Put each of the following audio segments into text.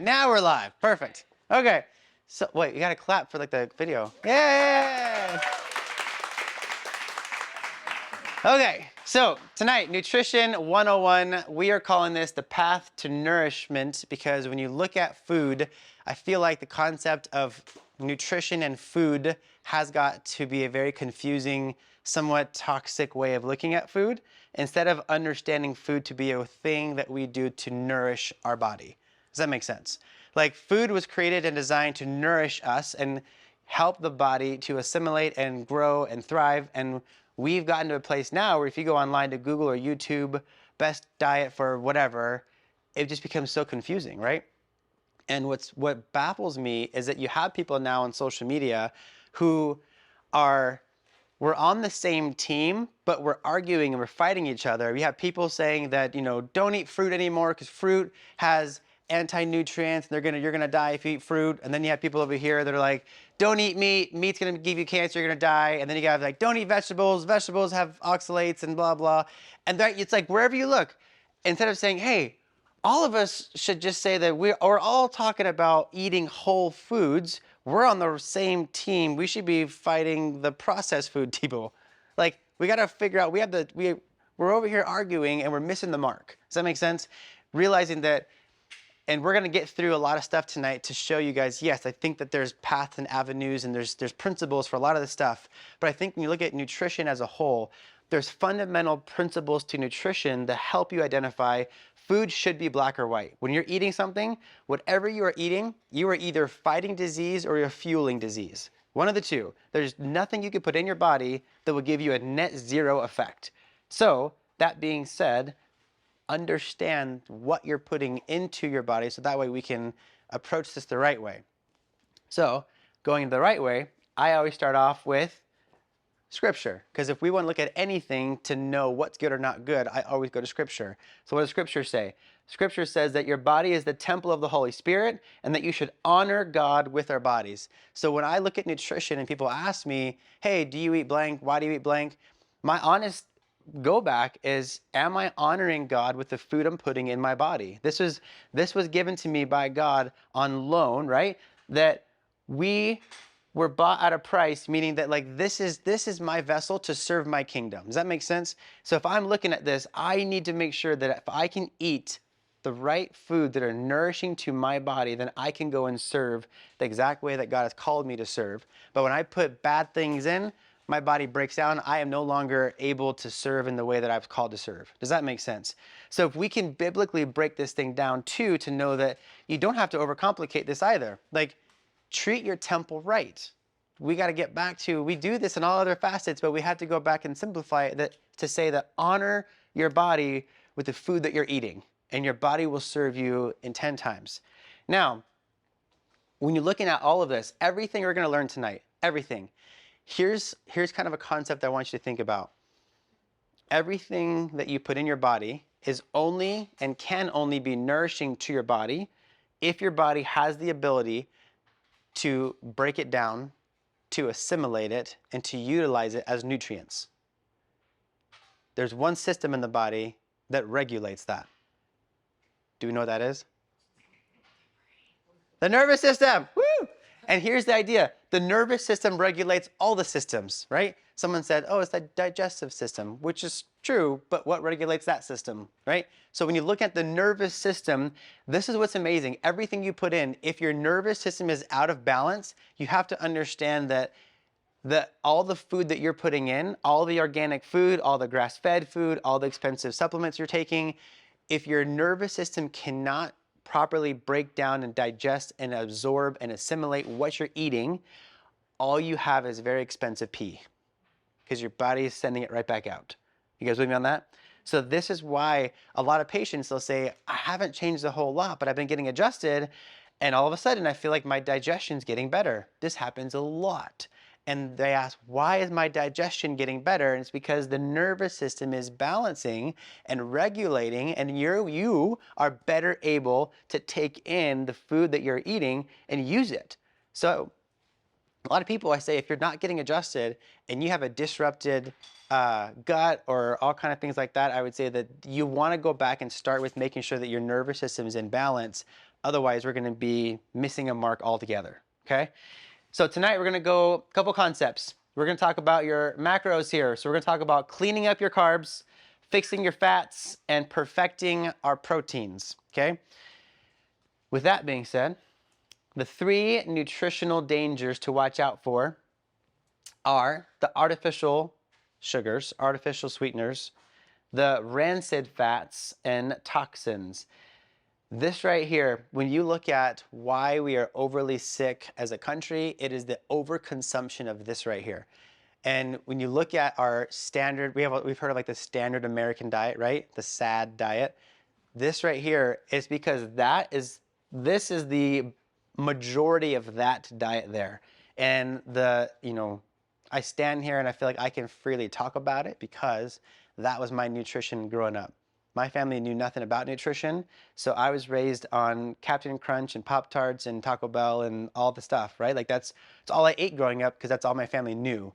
Now we're live. Perfect. Okay. So wait, you gotta clap for like the video. Yay! Okay, so tonight, Nutrition 101, we are calling this the path to nourishment because when you look at food, I feel like the concept of nutrition and food has got to be a very confusing, somewhat toxic way of looking at food instead of understanding food to be a thing that we do to nourish our body. Does that make sense? Like food was created and designed to nourish us and help the body to assimilate and grow and thrive. And we've gotten to a place now where if you go online to Google or YouTube, best diet for whatever, it just becomes so confusing, right? And what baffles me is that you have people now on social media who we're on the same team, but we're arguing and we're fighting each other. We have people saying that, don't eat fruit anymore because fruit has anti-nutrients and you're gonna die if you eat fruit. And then you have people over here that are like, don't eat meat, meat's gonna give you cancer, you're gonna die. And then you got like, don't eat vegetables, vegetables have oxalates and blah, blah. And it's like wherever you look, instead of saying, hey, all of us should just say that we're all talking about eating whole foods. We're on the same team. We should be fighting the processed food people. Like, we got to figure out, we're over here arguing and we're missing the mark. Does that make sense? Realizing that, and we're going to get through a lot of stuff tonight to show you guys, yes, I think that there's paths and avenues and there's principles for a lot of this stuff. But I think when you look at nutrition as a whole, there's fundamental principles to nutrition that help you identify food should be black or white. When you're eating something, whatever you are eating, you are either fighting disease or you're fueling disease. One of the two. There's nothing you can put in your body that will give you a net zero effect. So, that being said, understand what you're putting into your body so that way we can approach this the right way. So, going the right way, I always start off with Scripture, because if we want to look at anything to know what's good or not good, I always go to Scripture. So what does Scripture say? Scripture says that your body is the temple of the Holy Spirit and that you should honor God with our bodies. So when I look at nutrition and people ask me, hey, do you eat blank? Why do you eat blank? My honest go back is, am I honoring God with the food I'm putting in my body? This was given to me by God on loan, right? That we were bought at a price, meaning that like this is my vessel to serve my kingdom. Does that make sense? So if I'm looking at this, I need to make sure that if I can eat the right food that are nourishing to my body, then I can go and serve the exact way that God has called me to serve. But when I put bad things in, my body breaks down. I am no longer able to serve in the way that I was called to serve. Does that make sense? So if we can biblically break this thing down too, to know that you don't have to overcomplicate this either. Like, treat your temple right. We got to get back to, we do this in all other facets, but we have to go back and simplify it to say that honor your body with the food that you're eating, and your body will serve you in 10 times. Now, when you're looking at all of this, everything we're going to learn tonight, everything, here's kind of a concept I want you to think about. Everything that you put in your body is only and can only be nourishing to your body if your body has the ability to break it down, to assimilate it, and to utilize it as nutrients. There's one system in the body that regulates that. Do we know what that is? The nervous system. Woo! And here's the idea. The nervous system regulates all the systems, right? Someone said, oh, it's the digestive system, which is true, but what regulates that system, right? So when you look at the nervous system, this is what's amazing. Everything you put in, if your nervous system is out of balance, you have to understand that all the food that you're putting in, all the organic food, all the grass-fed food, all the expensive supplements you're taking, if your nervous system cannot properly break down and digest and absorb and assimilate what you're eating, all you have is very expensive pee because your body is sending it right back out. You guys with me on that? So this is why a lot of patients, they'll say, I haven't changed a whole lot, but I've been getting adjusted, and all of a sudden I feel like my digestion's getting better. This happens a lot. And they ask, why is my digestion getting better? And it's because the nervous system is balancing and regulating, and you are better able to take in the food that you're eating and use it. So a lot of people, I say, if you're not getting adjusted and you have a disrupted gut or all kind of things like that, I would say that you want to go back and start with making sure that your nervous system is in balance Otherwise, we're going to be missing a mark altogether, okay? So tonight we're going to go a couple concepts. We're going to talk about your macros here. So we're going to talk about cleaning up your carbs, fixing your fats, and perfecting our proteins, okay? With that being said, the 3 nutritional dangers to watch out for are the artificial sugars, artificial sweeteners, the rancid fats, and toxins. This right here, when you look at why we are overly sick as a country, it is the overconsumption of this right here. And when you look at our standard, we've heard of like the standard American diet, right? The SAD diet. This right here is because this is the majority of that diet there. And I stand here and I feel like I can freely talk about it because that was my nutrition growing up. My family knew nothing about nutrition, so I was raised on Captain Crunch and Pop-Tarts and Taco Bell and all the stuff, right? Like that's all I ate growing up because that's all my family knew.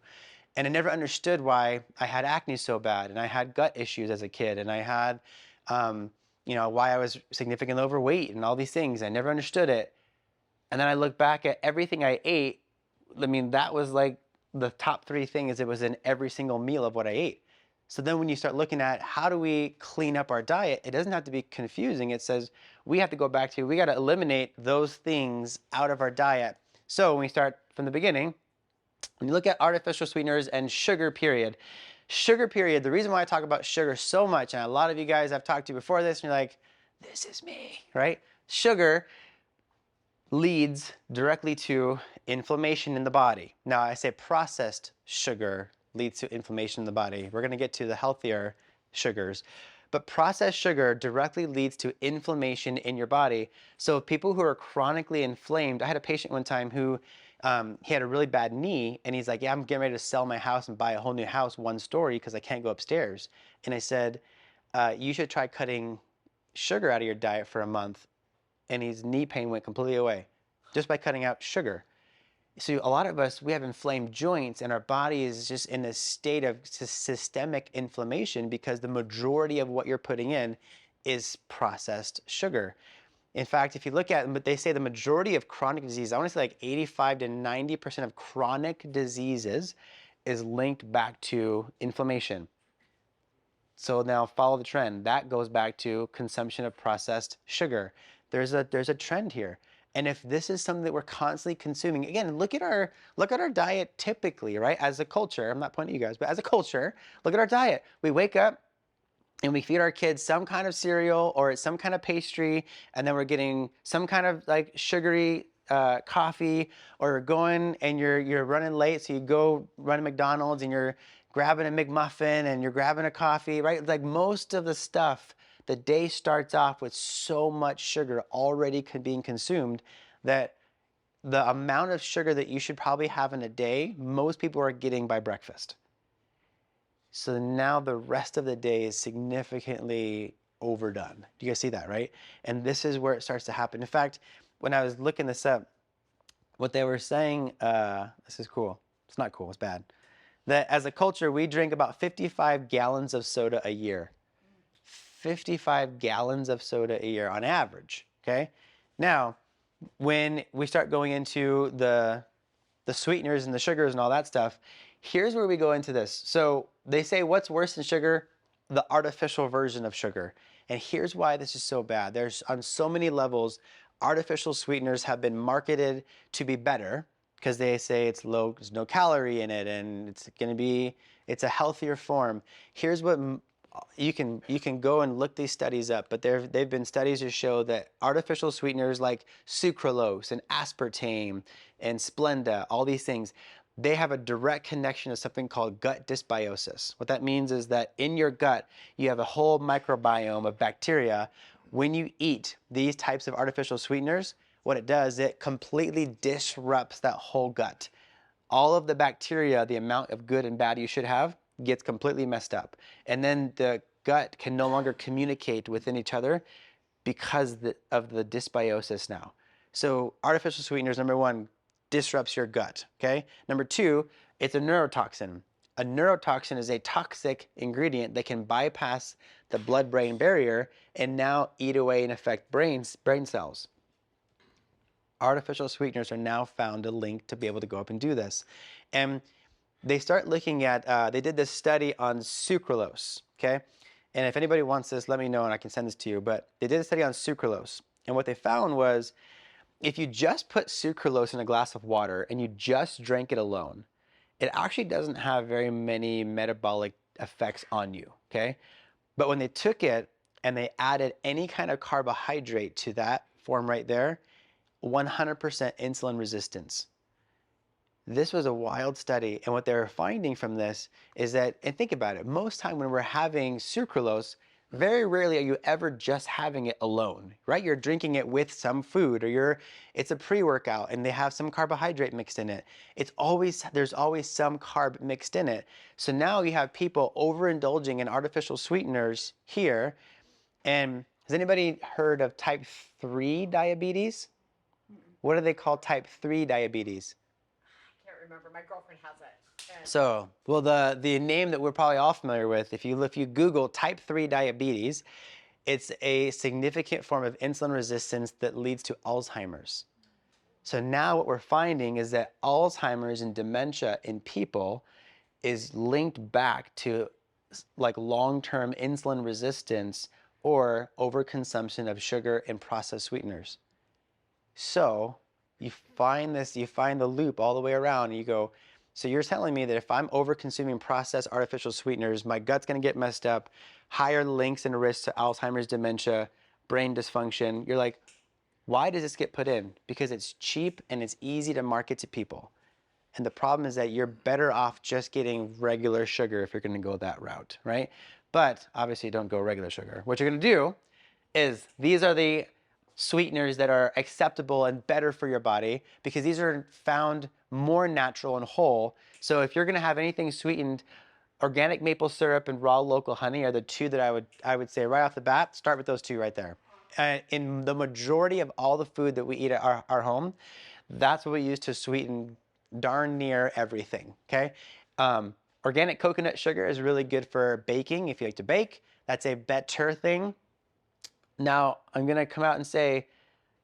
And I never understood why I had acne so bad, and I had gut issues as a kid, and I had, why I was significantly overweight and all these things. I never understood it. And then I look back at everything I ate. I mean, that was like the top 3 things. It was in every single meal of what I ate. So then when you start looking at how do we clean up our diet, it doesn't have to be confusing. It says we have to go back to, we got to eliminate those things out of our diet. So when we start from the beginning, when you look at artificial sweeteners and sugar period, the reason why I talk about sugar so much, and a lot of you guys I've talked to before this, and you're like, this is me, right? Sugar leads directly to inflammation in the body. Now I say processed sugar leads to inflammation in the body. We're going to get to the healthier sugars. But processed sugar directly leads to inflammation in your body. So people who are chronically inflamed, I had a patient one time who he had a really bad knee, and he's like, yeah, I'm getting ready to sell my house and buy a whole new house, 1 story, because I can't go upstairs. And I said, you should try cutting sugar out of your diet for a month. And his knee pain went completely away just by cutting out sugar. So a lot of us, we have inflamed joints, and our body is just in a state of systemic inflammation because the majority of what you're putting in is processed sugar. In fact, if you look at, but they say the majority of chronic disease, I want to say like 85 to 90% of chronic diseases is linked back to inflammation. So now follow the trend. That goes back to consumption of processed sugar. There's a trend here. And if this is something that we're constantly consuming, again, look at our diet typically, right? As a culture, I'm not pointing at you guys, but as a culture, look at our diet. We wake up and we feed our kids some kind of cereal or some kind of pastry, and then we're getting some kind of like sugary coffee, or you're going and you're running late, so you go run to McDonald's and you're grabbing a McMuffin and you're grabbing a coffee, right? Like most of the stuff, the day starts off with so much sugar already being consumed that the amount of sugar that you should probably have in a day, most people are getting by breakfast. So now the rest of the day is significantly overdone. Do you guys see that, right? And this is where it starts to happen. In fact, when I was looking this up, what they were saying, this is cool. It's not cool, it's bad. That as a culture, we drink about 55 gallons of soda a year. 55 gallons of soda a year on average, okay? Now, when we start going into the sweeteners and the sugars and all that stuff, here's where we go into this. So they say, what's worse than sugar? The artificial version of sugar. And here's why this is so bad. There's, on so many levels, artificial sweeteners have been marketed to be better because they say it's low, there's no calorie in it, and it's a healthier form. Here's what you can go and look these studies up, but they've been studies to show that artificial sweeteners like sucralose and aspartame and Splenda, all these things, they have a direct connection to something called gut dysbiosis. What that means is that in your gut, you have a whole microbiome of bacteria. When you eat these types of artificial sweeteners, what it does, it completely disrupts that whole gut. All of the bacteria, the amount of good and bad you should have, gets completely messed up. And then the gut can no longer communicate within each other because of the dysbiosis now. So artificial sweeteners, number 1, disrupts your gut, okay? Number 2, it's a neurotoxin. A neurotoxin is a toxic ingredient that can bypass the blood-brain barrier and now eat away and affect brain cells. artificial sweeteners are now found to link to be able to go up and do this. And they start looking at, they did this study on sucralose, okay? And if anybody wants this, let me know and I can send this to you. But they did a study on sucralose. And what they found was if you just put sucralose in a glass of water and you just drank it alone, it actually doesn't have very many metabolic effects on you, okay? But when they took it and they added any kind of carbohydrate to that form right there, 100% insulin resistance. This was a wild study, and what they were finding from this is that, and think about it, most time when we're having sucralose, very rarely are you ever just having it alone, right? You're drinking it with some food, or it's a pre-workout and they have some carbohydrate mixed in it. There's always some carb mixed in it. So now you have people overindulging in artificial sweeteners here. And has anybody heard of type 3 diabetes? What do they call type 3 diabetes? I can't remember. My girlfriend has it. So, well, the name that we're probably all familiar with, if you Google type 3 diabetes, it's a significant form of insulin resistance that leads to Alzheimer's. So now what we're finding is that Alzheimer's and dementia in people is linked back to like long-term insulin resistance or overconsumption of sugar and processed sweeteners. So you find the loop all the way around and you go, so you're telling me that if I'm over-consuming processed artificial sweeteners, my gut's gonna get messed up, higher links and risks to Alzheimer's, dementia, brain dysfunction. You're like, why does this get put in? Because it's cheap and it's easy to market to people. And the problem is that you're better off just getting regular sugar if you're gonna go that route, right? But obviously don't go regular sugar. What you're gonna do is these are the sweeteners that are acceptable and better for your body because these are found more natural and whole. So if you're gonna have anything sweetened, organic maple syrup and raw local honey are the two that I would say right off the bat, start with those two right there. In the majority of all the food that we eat at our home, that's what we use to sweeten darn near everything, okay? Organic coconut sugar is really good for baking if you like to bake. That's a better thing. Now, I'm gonna come out and say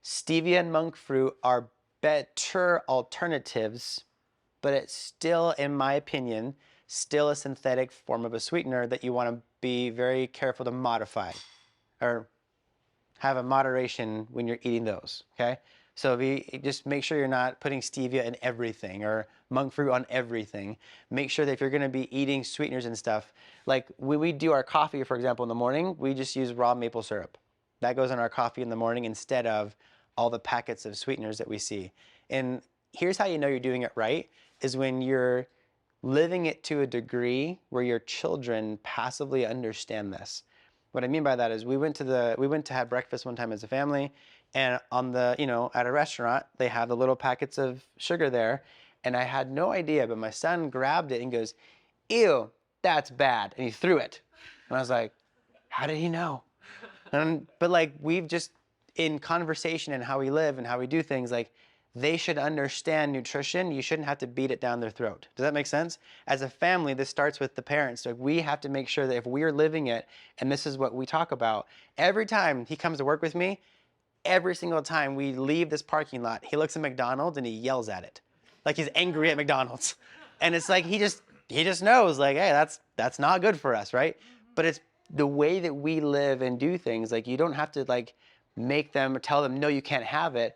stevia and monk fruit are better alternatives, but it's still, in my opinion, still a synthetic form of a sweetener that you wanna be very careful to modify or have a moderation when you're eating those, okay? So just make sure you're not putting stevia in everything or monk fruit on everything. Make sure that if you're gonna be eating sweeteners and stuff, like when we do our coffee, for example, in the morning, we just use raw maple syrup. That goes in our coffee in the morning instead of all the packets of sweeteners that we see. And here's how you know you're doing it right, is when you're living it to a degree where your children passively understand this. What I mean by that is we went to have breakfast one time as a family, and on the, at a restaurant, they have the little packets of sugar there, and I had no idea, but my son grabbed it and goes, "Ew, that's bad," and he threw it. And I was like, how did he know? But like we've just, in conversation and how we live and how we do things, like they should understand nutrition. You shouldn't have to beat it down their throat. Does that make sense? As a family, this starts with the parents. Like we have to make sure that if we're living it, and this is what we talk about, every time he comes to work with me, every single time we leave this parking lot, he looks at McDonald's and he yells at it. Like he's angry at McDonald's. And it's like he just knows, like, hey, that's not good for us, right? But it's the way that we live and do things. Like you don't have to like make them or tell them, no, you can't have it.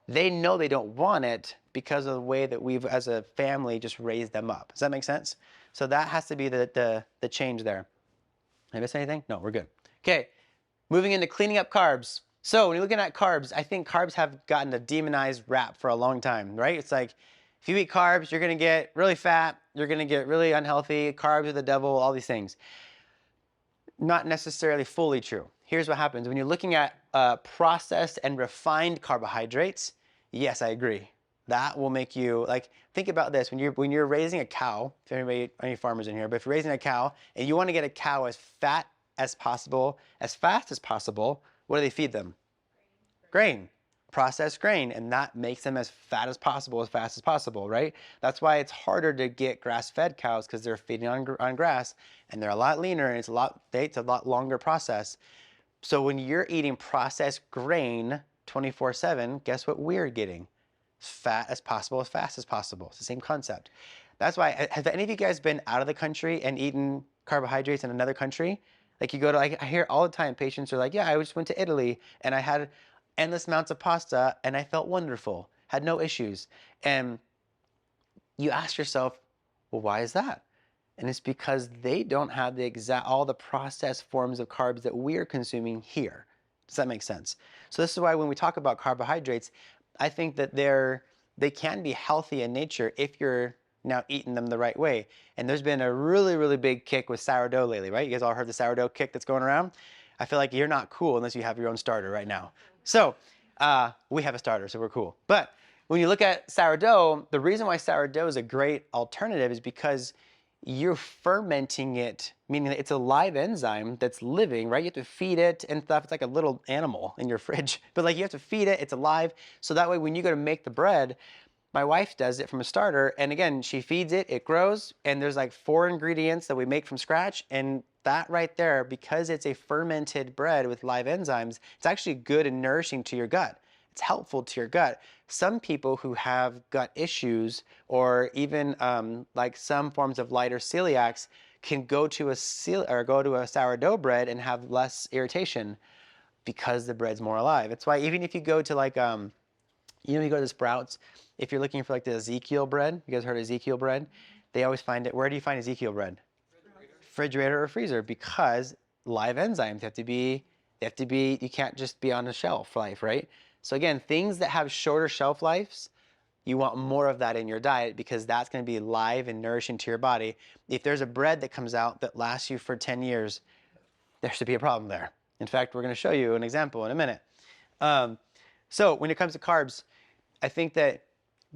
They know they don't want it because of the way that we've, as a family, just raised them up. Does that make sense? So that has to be the change there. Did I miss anything? No, we're good. Okay, moving into cleaning up carbs. So when you're looking at carbs, I think carbs have gotten a demonized rap for a long time, right? It's like, if you eat carbs, you're gonna get really fat, you're gonna get really unhealthy, carbs are the devil, all these things. Not necessarily fully true. Here's what happens. When you're looking at processed and refined carbohydrates, yes, I agree. That will make you, like, think about this. When you're raising a cow, if anybody, any farmers in here, but if you're raising a cow and you want to get a cow as fat as possible, as fast as possible, what do they feed them? Grain. Processed grain, and that makes them as fat as possible, as fast as possible, right? That's why it's harder to get grass-fed cows, because they're feeding on grass, and they're a lot leaner, and it's a lot longer process. So when you're eating processed grain, 24/7, guess what we're getting? As fat as possible, as fast as possible. It's the same concept. That's why, have any of you guys been out of the country and eaten carbohydrates in another country? Like you go to, I hear all the time, patients are like, yeah, I just went to Italy and I had endless amounts of pasta and I felt wonderful, had no issues. And you ask yourself, well, why is that? And it's because they don't have all the processed forms of carbs that we're consuming here. Does that make sense? So this is why when we talk about carbohydrates, I think that they can be healthy in nature if you're now eating them the right way. And there's been a really, really big kick with sourdough lately, right? You guys all heard the sourdough kick that's going around? I feel like you're not cool unless you have your own starter right now. So we have a starter, so we're cool. But when you look at sourdough, the reason why sourdough is a great alternative is because you're fermenting it, meaning that it's a live enzyme that's living, right? You have to feed it and stuff. It's like a little animal in your fridge, but like you have to feed it, it's alive. So that way when you go to make the bread, my wife does it from a starter. And again, she feeds it, it grows, and there's like 4 ingredients that we make from scratch. And that right there, because it's a fermented bread with live enzymes, it's actually good and nourishing to your gut. It's helpful to your gut. Some people who have gut issues or even like some forms of lighter celiacs can go to a sourdough bread and have less irritation because the bread's more alive. That's why even if you go to like, you go to Sprouts, if you're looking for like the Ezekiel bread, you guys heard of Ezekiel bread? They always find it, where do you find Ezekiel bread? Refrigerator or freezer, because live enzymes have to be, you can't just be on a shelf life, right? So again, things that have shorter shelf lives, you want more of that in your diet because that's going to be live and nourishing to your body. If there's a bread that comes out that lasts you for 10 years, there should be a problem there. In fact, we're going to show you an example in a minute. So when it comes to carbs, I think that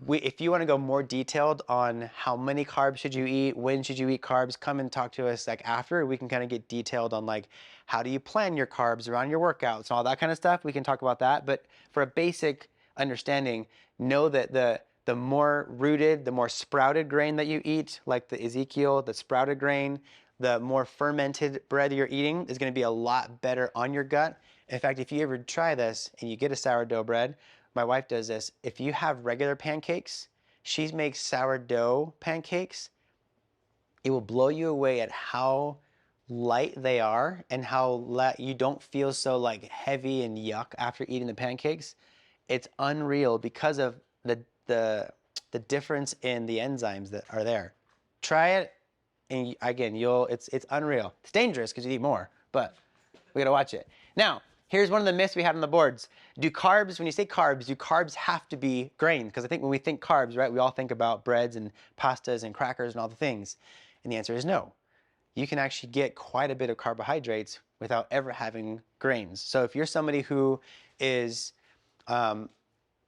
if you want to go more detailed on how many carbs should you eat, when should you eat carbs, come and talk to us like after. We can kind of get detailed on like how do you plan your carbs around your workouts and all that kind of stuff. We can talk about that. But for a basic understanding, know that the more rooted, the more sprouted grain that you eat, like the Ezekiel, the sprouted grain, the more fermented bread you're eating is going to be a lot better on your gut. In fact, if you ever try this and you get a sourdough bread, my wife does this. If you have regular pancakes, she makes sourdough pancakes. It will blow you away at how light they are and how you don't feel so like heavy and yuck after eating the pancakes. It's unreal because of the difference in the enzymes that are there. Try it, and again, it's unreal. It's dangerous because you eat more, but we gotta watch it. Now, here's one of the myths we had on the boards. When you say carbs, do carbs have to be grain? Because I think when we think carbs, right, we all think about breads and pastas and crackers and all the things. And the answer is no. You can actually get quite a bit of carbohydrates without ever having grains. So if you're somebody who is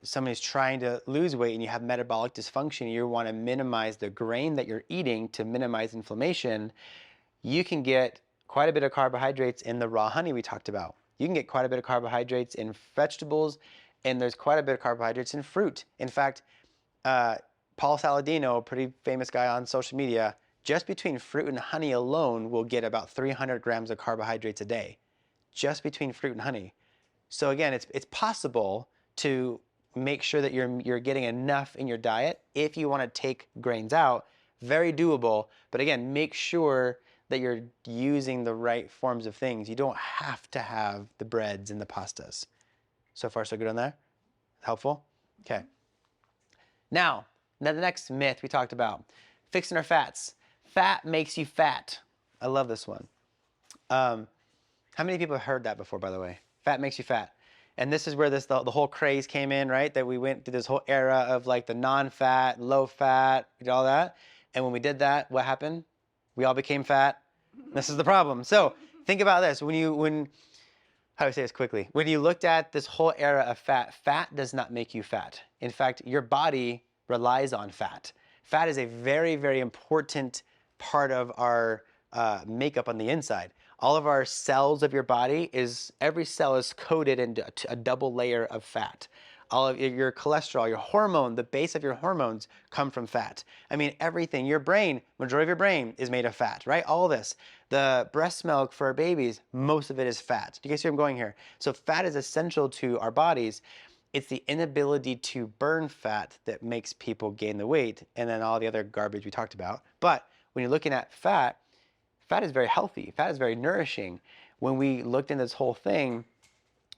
somebody's trying to lose weight and you have metabolic dysfunction, you want to minimize the grain that you're eating to minimize inflammation, you can get quite a bit of carbohydrates in the raw honey we talked about. You can get quite a bit of carbohydrates in vegetables, and there's quite a bit of carbohydrates in fruit. In fact, Paul Saladino, a pretty famous guy on social media, just between fruit and honey alone will get about 300 grams of carbohydrates a day, just between fruit and honey. So again, it's possible to make sure that you're getting enough in your diet if you want to take grains out. Very doable, but again, make sure that you're using the right forms of things. You don't have to have the breads and the pastas. So far, so good on that? Helpful? Okay. Now the next myth we talked about, fixing our fats. Fat makes you fat. I love this one. How many people have heard that before, by the way? Fat makes you fat. And this is where the whole craze came in, right? That we went through this whole era of like the non-fat, low-fat, all that. And when we did that, what happened? We all became fat. This is the problem. So think about this. How do I say this quickly? When you looked at this whole era of fat, fat does not make you fat. In fact, your body relies on fat. Fat is a very, very important part of our makeup on the inside. All of our cells of your body every cell is coated into a double layer of fat. All of your cholesterol, your hormone, the base of your hormones come from fat. I mean, everything, your brain, majority of your brain is made of fat, right? All this. The breast milk for our babies, most of it is fat. Do you guys see where I'm going here? So fat is essential to our bodies. It's the inability to burn fat that makes people gain the weight, and then all the other garbage we talked about. But when you're looking at fat, fat is very healthy. Fat is very nourishing. When we looked in this whole thing,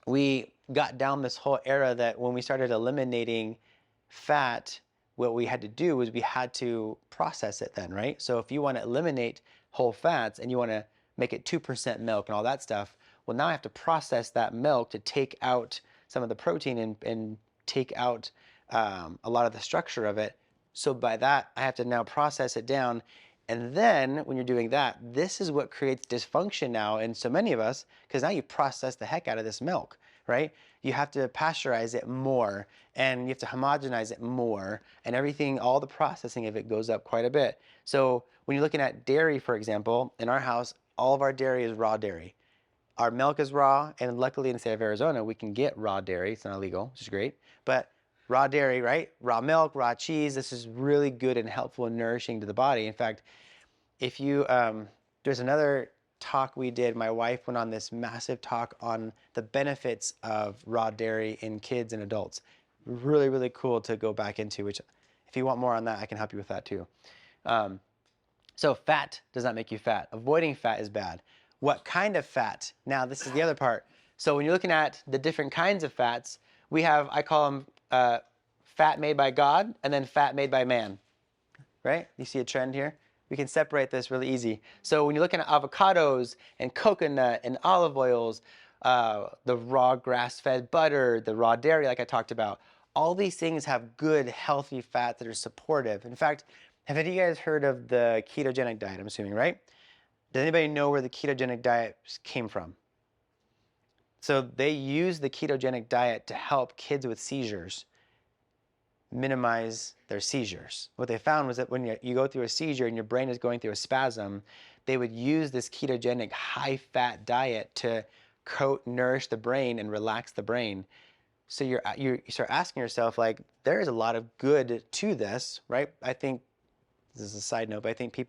we got down this whole era that when we started eliminating fat, what we had to do was we had to process it then, right? So if you want to eliminate whole fats and you want to make it 2% milk and all that stuff, well, now I have to process that milk to take out some of the protein and take out a lot of the structure of it. So by that, I have to now process it down. And then when you're doing that, this is what creates dysfunction now in so many of us, because now you process the heck out of this milk, right? You have to pasteurize it more and you have to homogenize it more, and everything, all the processing of it goes up quite a bit. So when you're looking at dairy, for example, in our house, all of our dairy is raw dairy. Our milk is raw, and luckily in the state of Arizona, we can get raw dairy. It's not illegal, which is great. But raw dairy, right? Raw milk, raw cheese, this is really good and helpful and nourishing to the body. In fact, if you, there's another talk we did, my wife went on this massive talk on the benefits of raw dairy in kids and adults. Really, really cool to go back into, which if you want more on that, I can help you with that too. So fat does not make you fat. Avoiding fat is bad. What kind of fat? Now, this is the other part. So when you're looking at the different kinds of fats, we have, I call them fat made by God and then fat made by man, right? You see a trend here? We can separate this really easy. So when you're looking at avocados and coconut and olive oils, the raw grass-fed butter, the raw dairy like I talked about, all these things have good, healthy fats that are supportive. In fact, have any of you guys heard of the ketogenic diet, I'm assuming, right? Does anybody know where the ketogenic diet came from? So they use the ketogenic diet to help kids with seizures minimize their seizures. What they found was that when you go through a seizure and your brain is going through a spasm, they would use this ketogenic high-fat diet to nourish the brain and relax the brain. So you start asking yourself, like, there is a lot of good to this, right? I think, this is a side note, but I think you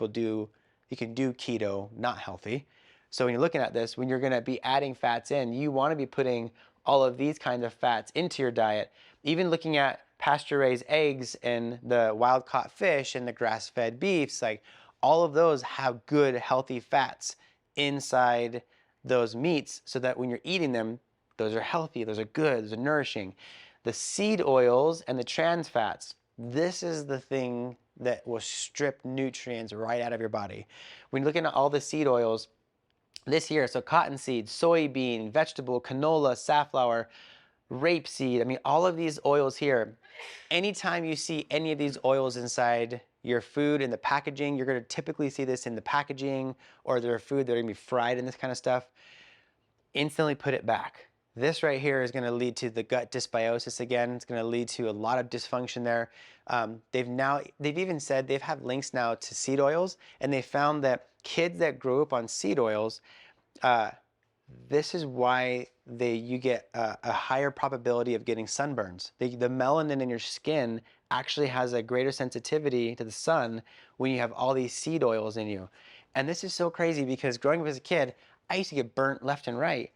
can do keto not healthy. So when you're looking at this, when you're going to be adding fats in, you want to be putting all of these kinds of fats into your diet. Even looking at pasture-raised eggs and the wild-caught fish and the grass-fed beefs, like all of those have good, healthy fats inside those meats so that when you're eating them, those are healthy, those are good, those are nourishing. The seed oils and the trans fats, this is the thing that will strip nutrients right out of your body. When you're looking at all the seed oils this year, so cottonseed, soybean, vegetable, canola, safflower, rapeseed, I mean, all of these oils here, anytime you see any of these oils inside your food in the packaging, you're going to typically see this in the packaging, or their food that are going to be fried in this kind of stuff. Instantly put it back. This right here is going to lead to the gut dysbiosis again. It's going to lead to a lot of dysfunction there. They've even said they've had links now to seed oils, and they found that kids that grow up on seed oils, this is why you get a higher probability of getting sunburns. The melanin in your skin actually has a greater sensitivity to the sun when you have all these seed oils in you. And this is so crazy because growing up as a kid, I used to get burnt left and right.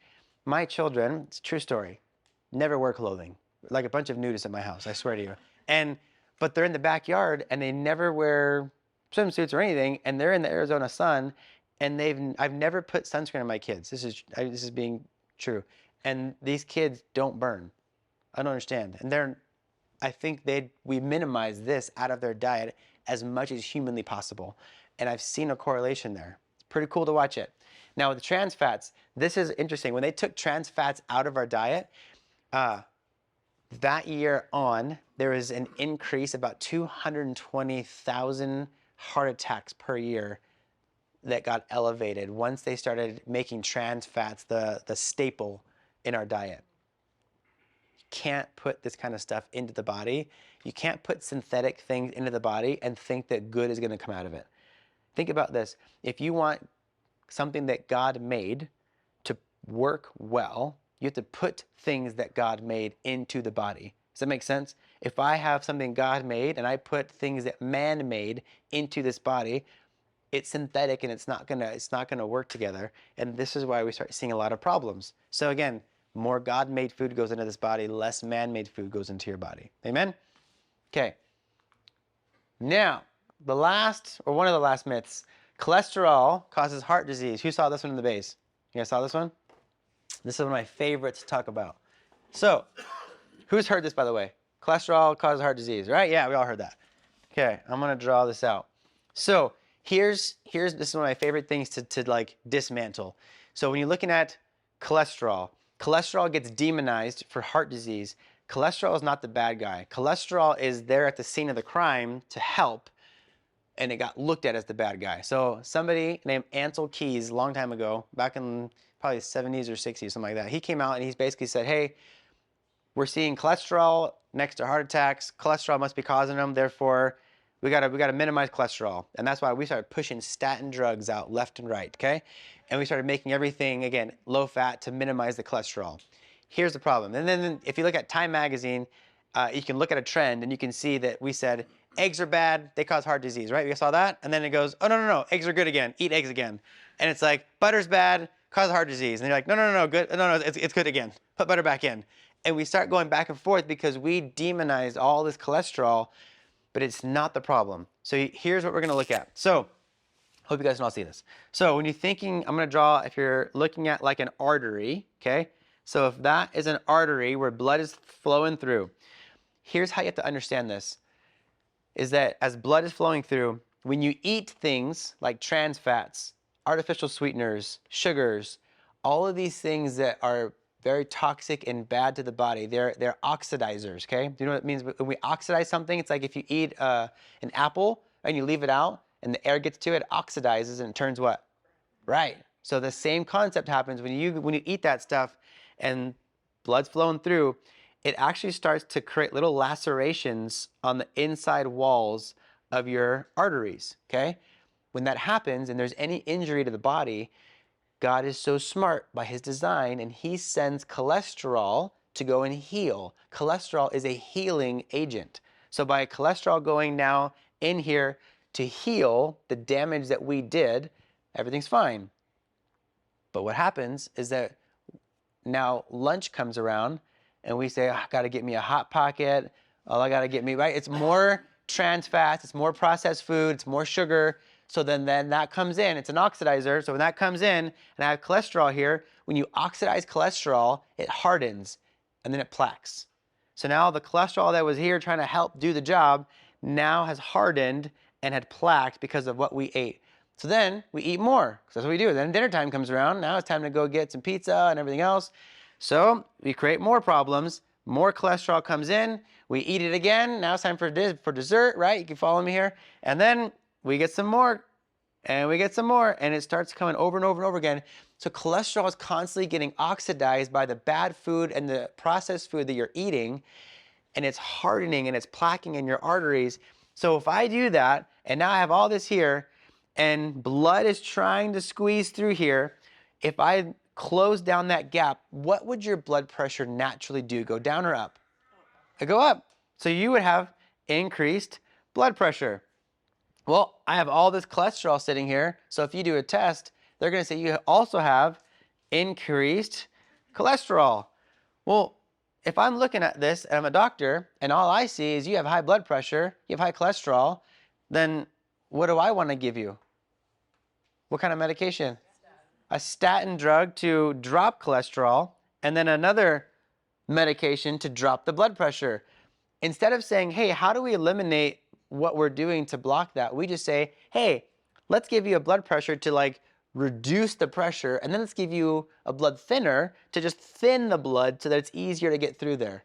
My children, it's a true story, never wear clothing. Like a bunch of nudists at my house, I swear to you. But they're in the backyard and they never wear swimsuits or anything, and they're in the Arizona sun, and I've never put sunscreen on my kids. This is being true. And these kids don't burn. I don't understand. And I think we minimize this out of their diet as much as humanly possible. And I've seen a correlation there. It's pretty cool to watch it. Now with the trans fats, this is interesting. When they took trans fats out of our diet, that year on, there was an increase, about 220,000 heart attacks per year that got elevated once they started making trans fats the staple in our diet. You can't put this kind of stuff into the body. You can't put synthetic things into the body and think that good is going to come out of it. Think about this. If you want something that God made to work well, you have to put things that God made into the body. Does that make sense? If I have something God made and I put things that man made into this body, it's synthetic and it's not gonna work together. And this is why we start seeing a lot of problems. So again, more God-made food goes into this body, less man-made food goes into your body. Amen? Okay. Now, the last, or one of the last myths, cholesterol causes heart disease. Who saw this one in the base? You guys saw this one? This is one of my favorites to talk about. So, who's heard this, by the way? Cholesterol causes heart disease, right? Yeah, we all heard that. Okay, I'm gonna draw this out. So, this is one of my favorite things to like dismantle. So when you're looking at cholesterol gets demonized for heart disease. Cholesterol is not the bad guy. Cholesterol is there at the scene of the crime to help, and it got looked at as the bad guy. So somebody named Ancel Keys, a long time ago, back in probably the 70s or 60s, something like that, he came out and he's basically said, hey, we're seeing cholesterol next to heart attacks. Cholesterol must be causing them. Therefore, we gotta minimize cholesterol. And that's why we started pushing statin drugs out left and right, okay? And we started making everything, again, low fat to minimize the cholesterol. Here's the problem. And then if you look at Time Magazine, you can look at a trend and you can see that we said, eggs are bad, they cause heart disease, right? You saw that? And then it goes, oh, no, eggs are good again, eat eggs again. And it's like, butter's bad, causes heart disease. And you're like, no, good, no, it's good again. Put butter back in. And we start going back and forth because we demonized all this cholesterol, but it's not the problem. So here's what we're gonna look at. So, hope you guys can all see this. So when you're thinking, I'm gonna draw, if you're looking at like an artery, okay? So if that is an artery where blood is flowing through, here's how you have to understand this, is that as blood is flowing through, when you eat things like trans fats, artificial sweeteners, sugars, all of these things that are very toxic and bad to the body, they're oxidizers, okay? Do you know what it means? When we oxidize something, it's like if you eat an apple and you leave it out and the air gets to it, it oxidizes and it turns what? Right. So the same concept happens when you eat that stuff and blood's flowing through, it actually starts to create little lacerations on the inside walls of your arteries, okay? When that happens and there's any injury to the body, God is so smart by his design, and he sends cholesterol to go and heal. Cholesterol is a healing agent. So by cholesterol going now in here to heal the damage that we did, everything's fine. But what happens is that now lunch comes around and we say, I gotta get me a Hot Pocket. Oh, I gotta get me, right? It's more trans fats, it's more processed food, it's more sugar. So then that comes in, it's an oxidizer. So when that comes in, and I have cholesterol here, when you oxidize cholesterol, it hardens and then it plaques. So now the cholesterol that was here trying to help do the job now has hardened and had plaqued because of what we ate. So then we eat more, because that's what we do. Then dinner time comes around, now it's time to go get some pizza and everything else. So we create more problems, more cholesterol comes in, we eat it again, now it's time for dessert, right? You can follow me here. And then we get some more, and we get some more, and it starts coming over and over and over again. So cholesterol is constantly getting oxidized by the bad food and the processed food that you're eating, and it's hardening and it's plaquing in your arteries. So if I do that, and now I have all this here, and blood is trying to squeeze through here, if I close down that gap, what would your blood pressure naturally do? Go down or up? It'd go up. So you would have increased blood pressure. Well, I have all this cholesterol sitting here, so if you do a test, they're gonna say you also have increased cholesterol. Well, if I'm looking at this and I'm a doctor and all I see is you have high blood pressure, you have high cholesterol, then what do I wanna give you? What kind of medication? A statin drug to drop cholesterol, and then another medication to drop the blood pressure. Instead of saying, hey, how do we eliminate what we're doing to block that, we just say, hey, let's give you a blood pressure to like reduce the pressure, and then let's give you a blood thinner to just thin the blood so that it's easier to get through there.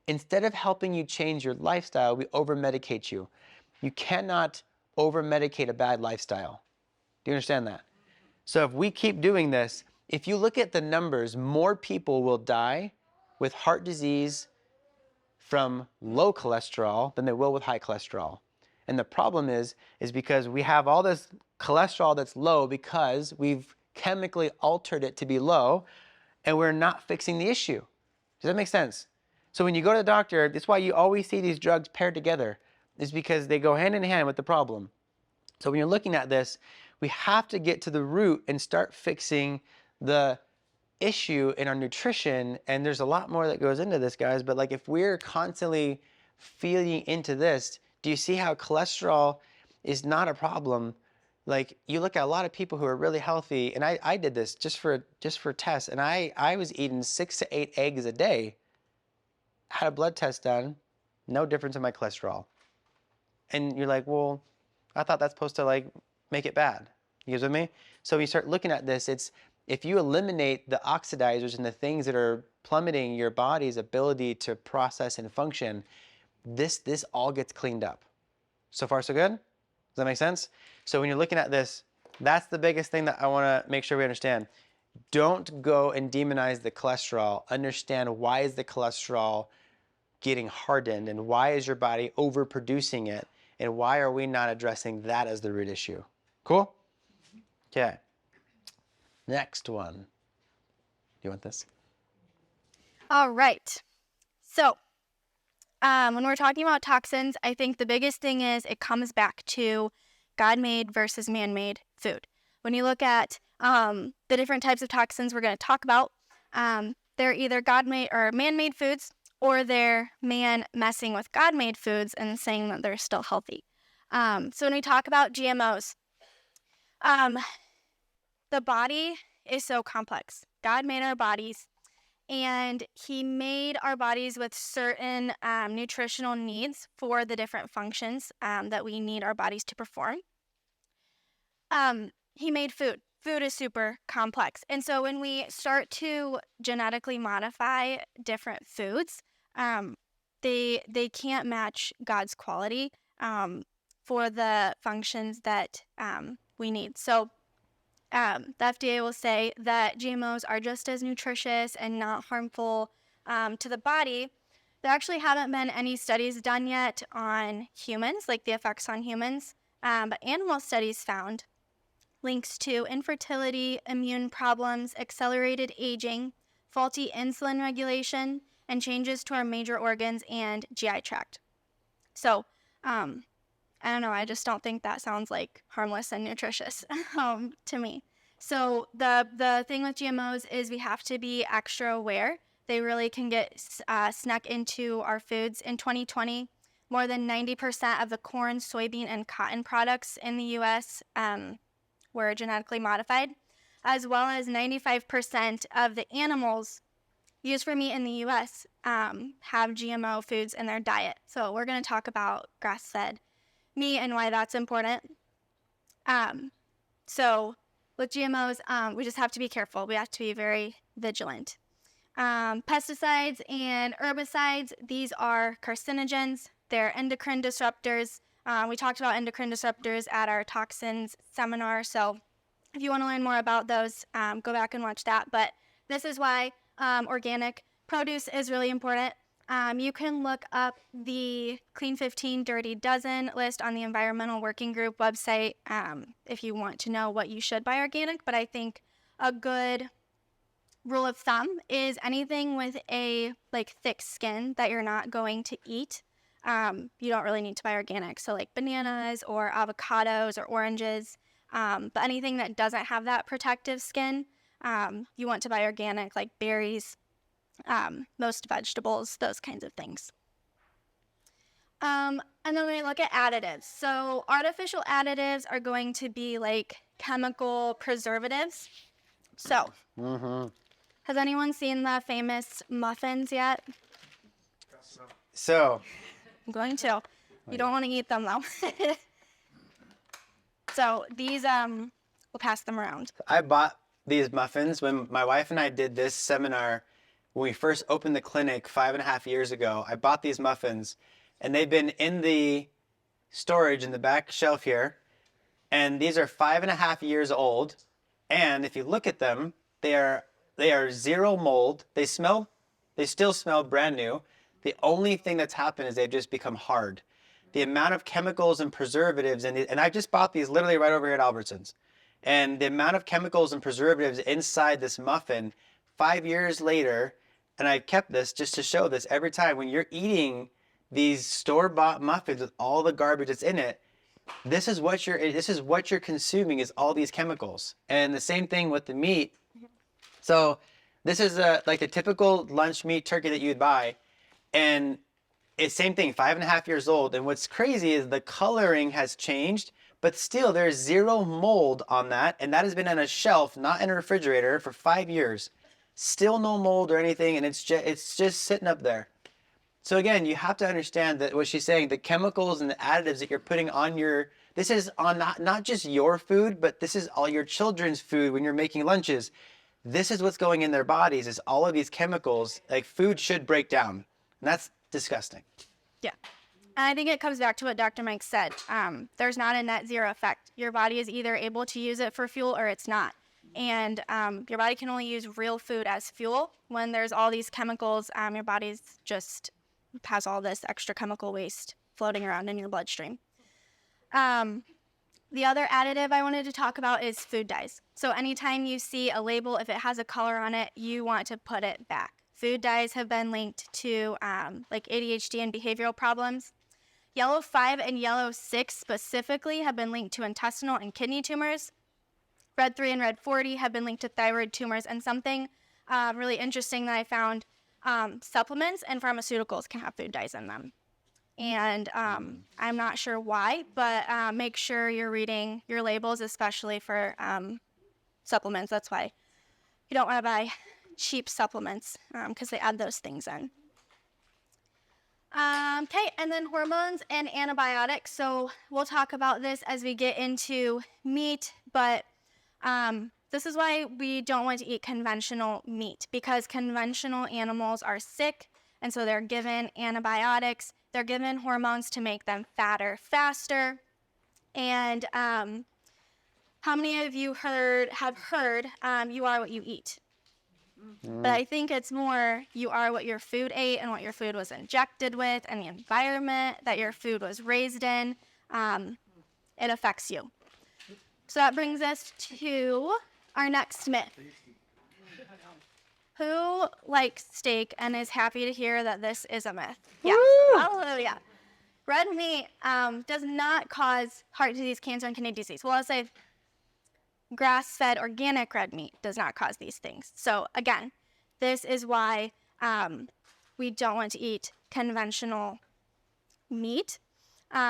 Instead of helping you change your lifestyle, we over-medicate you. You cannot over-medicate a bad lifestyle. Do you understand that? So if we keep doing this, if you look at the numbers, more people will die with heart disease from low cholesterol than they will with high cholesterol. And the problem is because we have all this cholesterol that's low because we've chemically altered it to be low, and we're not fixing the issue. Does that make sense? So when you go to the doctor, that's why you always see these drugs paired together, is because they go hand in hand with the problem. So when you're looking at this, we have to get to the root and start fixing the issue in our nutrition. And there's a lot more that goes into this, guys, but like if we're constantly feeding into this, do you see how cholesterol is not a problem? Like you look at a lot of people who are really healthy, and I did this just for tests, and I was eating 6 to 8 eggs a day, had a blood test done, no difference in my cholesterol. And you're like, well, I thought that's supposed to like make it bad. You guys with me? So when you start looking at this, it's if you eliminate the oxidizers and the things that are plummeting your body's ability to process and function, this all gets cleaned up. So far, so good? Does that make sense? So when you're looking at this, that's the biggest thing that I want to make sure we understand. Don't go and demonize the cholesterol. Understand why is the cholesterol getting hardened and why is your body overproducing it and why are we not addressing that as the root issue? Cool? Okay. Next one. Do you want this? All right. So when we're talking about toxins, I think the biggest thing is it comes back to God-made versus man-made food. When you look at the different types of toxins we're going to talk about, they're either God-made or man-made foods, or they're man messing with God-made foods and saying that they're still healthy. So when we talk about GMOs, the body is so complex. God made our bodies, and he made our bodies with certain nutritional needs for the different functions that we need our bodies to perform. He made food. Food is super complex. And so when we start to genetically modify different foods, they can't match God's quality for the functions that we need. So the FDA will say that GMOs are just as nutritious and not harmful to the body. There actually haven't been any studies done yet on humans, like the effects on humans, but animal studies found links to infertility, immune problems, accelerated aging, faulty insulin regulation, and changes to our major organs and GI tract. So, I don't know, I just don't think that sounds like harmless and nutritious to me. So the thing with GMOs is we have to be extra aware. They really can get snuck into our foods. In 2020, more than 90% of the corn, soybean, and cotton products in the U.S. Were genetically modified, as well as 95% of the animals used for meat in the U.S. Have GMO foods in their diet. So we're going to talk about grass-fed meat and why that's important. So with GMOs, we just have to be careful. We have to be very vigilant. Pesticides and herbicides, these are carcinogens. They're endocrine disruptors. We talked about endocrine disruptors at our toxins seminar. So if you want to learn more about those, go back and watch that. But this is why organic produce is really important. You can look up the Clean 15 Dirty Dozen list on the Environmental Working Group website if you want to know what you should buy organic. But I think a good rule of thumb is anything with a thick skin that you're not going to eat. You don't really need to buy organic. So like bananas or avocados or oranges, but anything that doesn't have that protective skin, you want to buy organic, like berries, most vegetables, those kinds of things. And then we look at additives. So artificial additives are going to be like chemical preservatives. So, has anyone seen the famous muffins yet? So, I'm going to. You don't want to eat them though. So these, we'll pass them around. I bought these muffins when my wife and I did this seminar when we first opened the clinic 5.5 years ago. I bought these muffins and they've been in the storage in the back shelf here. And these are 5.5 years old. And if you look at them, they are zero mold. They still smell brand new. The only thing that's happened is they've just become hard. The amount of chemicals and preservatives, and I just bought these literally right over here at Albertsons. And the amount of chemicals and preservatives inside this muffin, 5 years later, and I kept this just to show this every time when you're eating these store-bought muffins with all the garbage that's in it, This is what you're consuming, is all these chemicals. And the same thing with the meat. So this is like the typical lunch meat turkey that you'd buy, and it's same thing, 5.5 years old. And what's crazy is the coloring has changed, but still there's zero mold on that, and that has been on a shelf, not in a refrigerator, for 5 years. Still no mold or anything, and it's just sitting up there. So again, you have to understand that what she's saying, the chemicals and the additives that you're putting on this is on not just your food, but this is all your children's food when you're making lunches. This is what's going in their bodies, is all of these chemicals. Like, food should break down, and that's disgusting. Yeah. And I think it comes back to what Dr. Mike said. There's not a net zero effect. Your body is either able to use it for fuel or it's not. And your body can only use real food as fuel. When there's all these chemicals, your body's just has all this extra chemical waste floating around in your bloodstream. The other additive I wanted to talk about is food dyes. So anytime you see a label, if it has a color on it, you want to put it back. Food dyes have been linked to like ADHD and behavioral problems. Yellow 5 and yellow 6 specifically have been linked to intestinal and kidney tumors. Red 3 and red 40 have been linked to thyroid tumors. And something really interesting that I found, supplements and pharmaceuticals can have food dyes in them. And I'm not sure why, but make sure you're reading your labels, especially for supplements. That's why you don't want to buy cheap supplements, because they add those things in. Okay, and then hormones and antibiotics. So we'll talk about this as we get into meat, but this is why we don't want to eat conventional meat, because conventional animals are sick, and so they're given antibiotics. They're given hormones to make them fatter faster. And how many of you have heard you are what you eat? But I think it's more you are what your food ate and what your food was injected with and the environment that your food was raised in. It affects you. So that brings us to our next myth. Who likes steak and is happy to hear that this is a myth? Yes. Hallelujah. Red meat does not cause heart disease, cancer, and kidney disease. Well, I'll say grass-fed organic red meat does not cause these things. So again, this is why we don't want to eat conventional meat.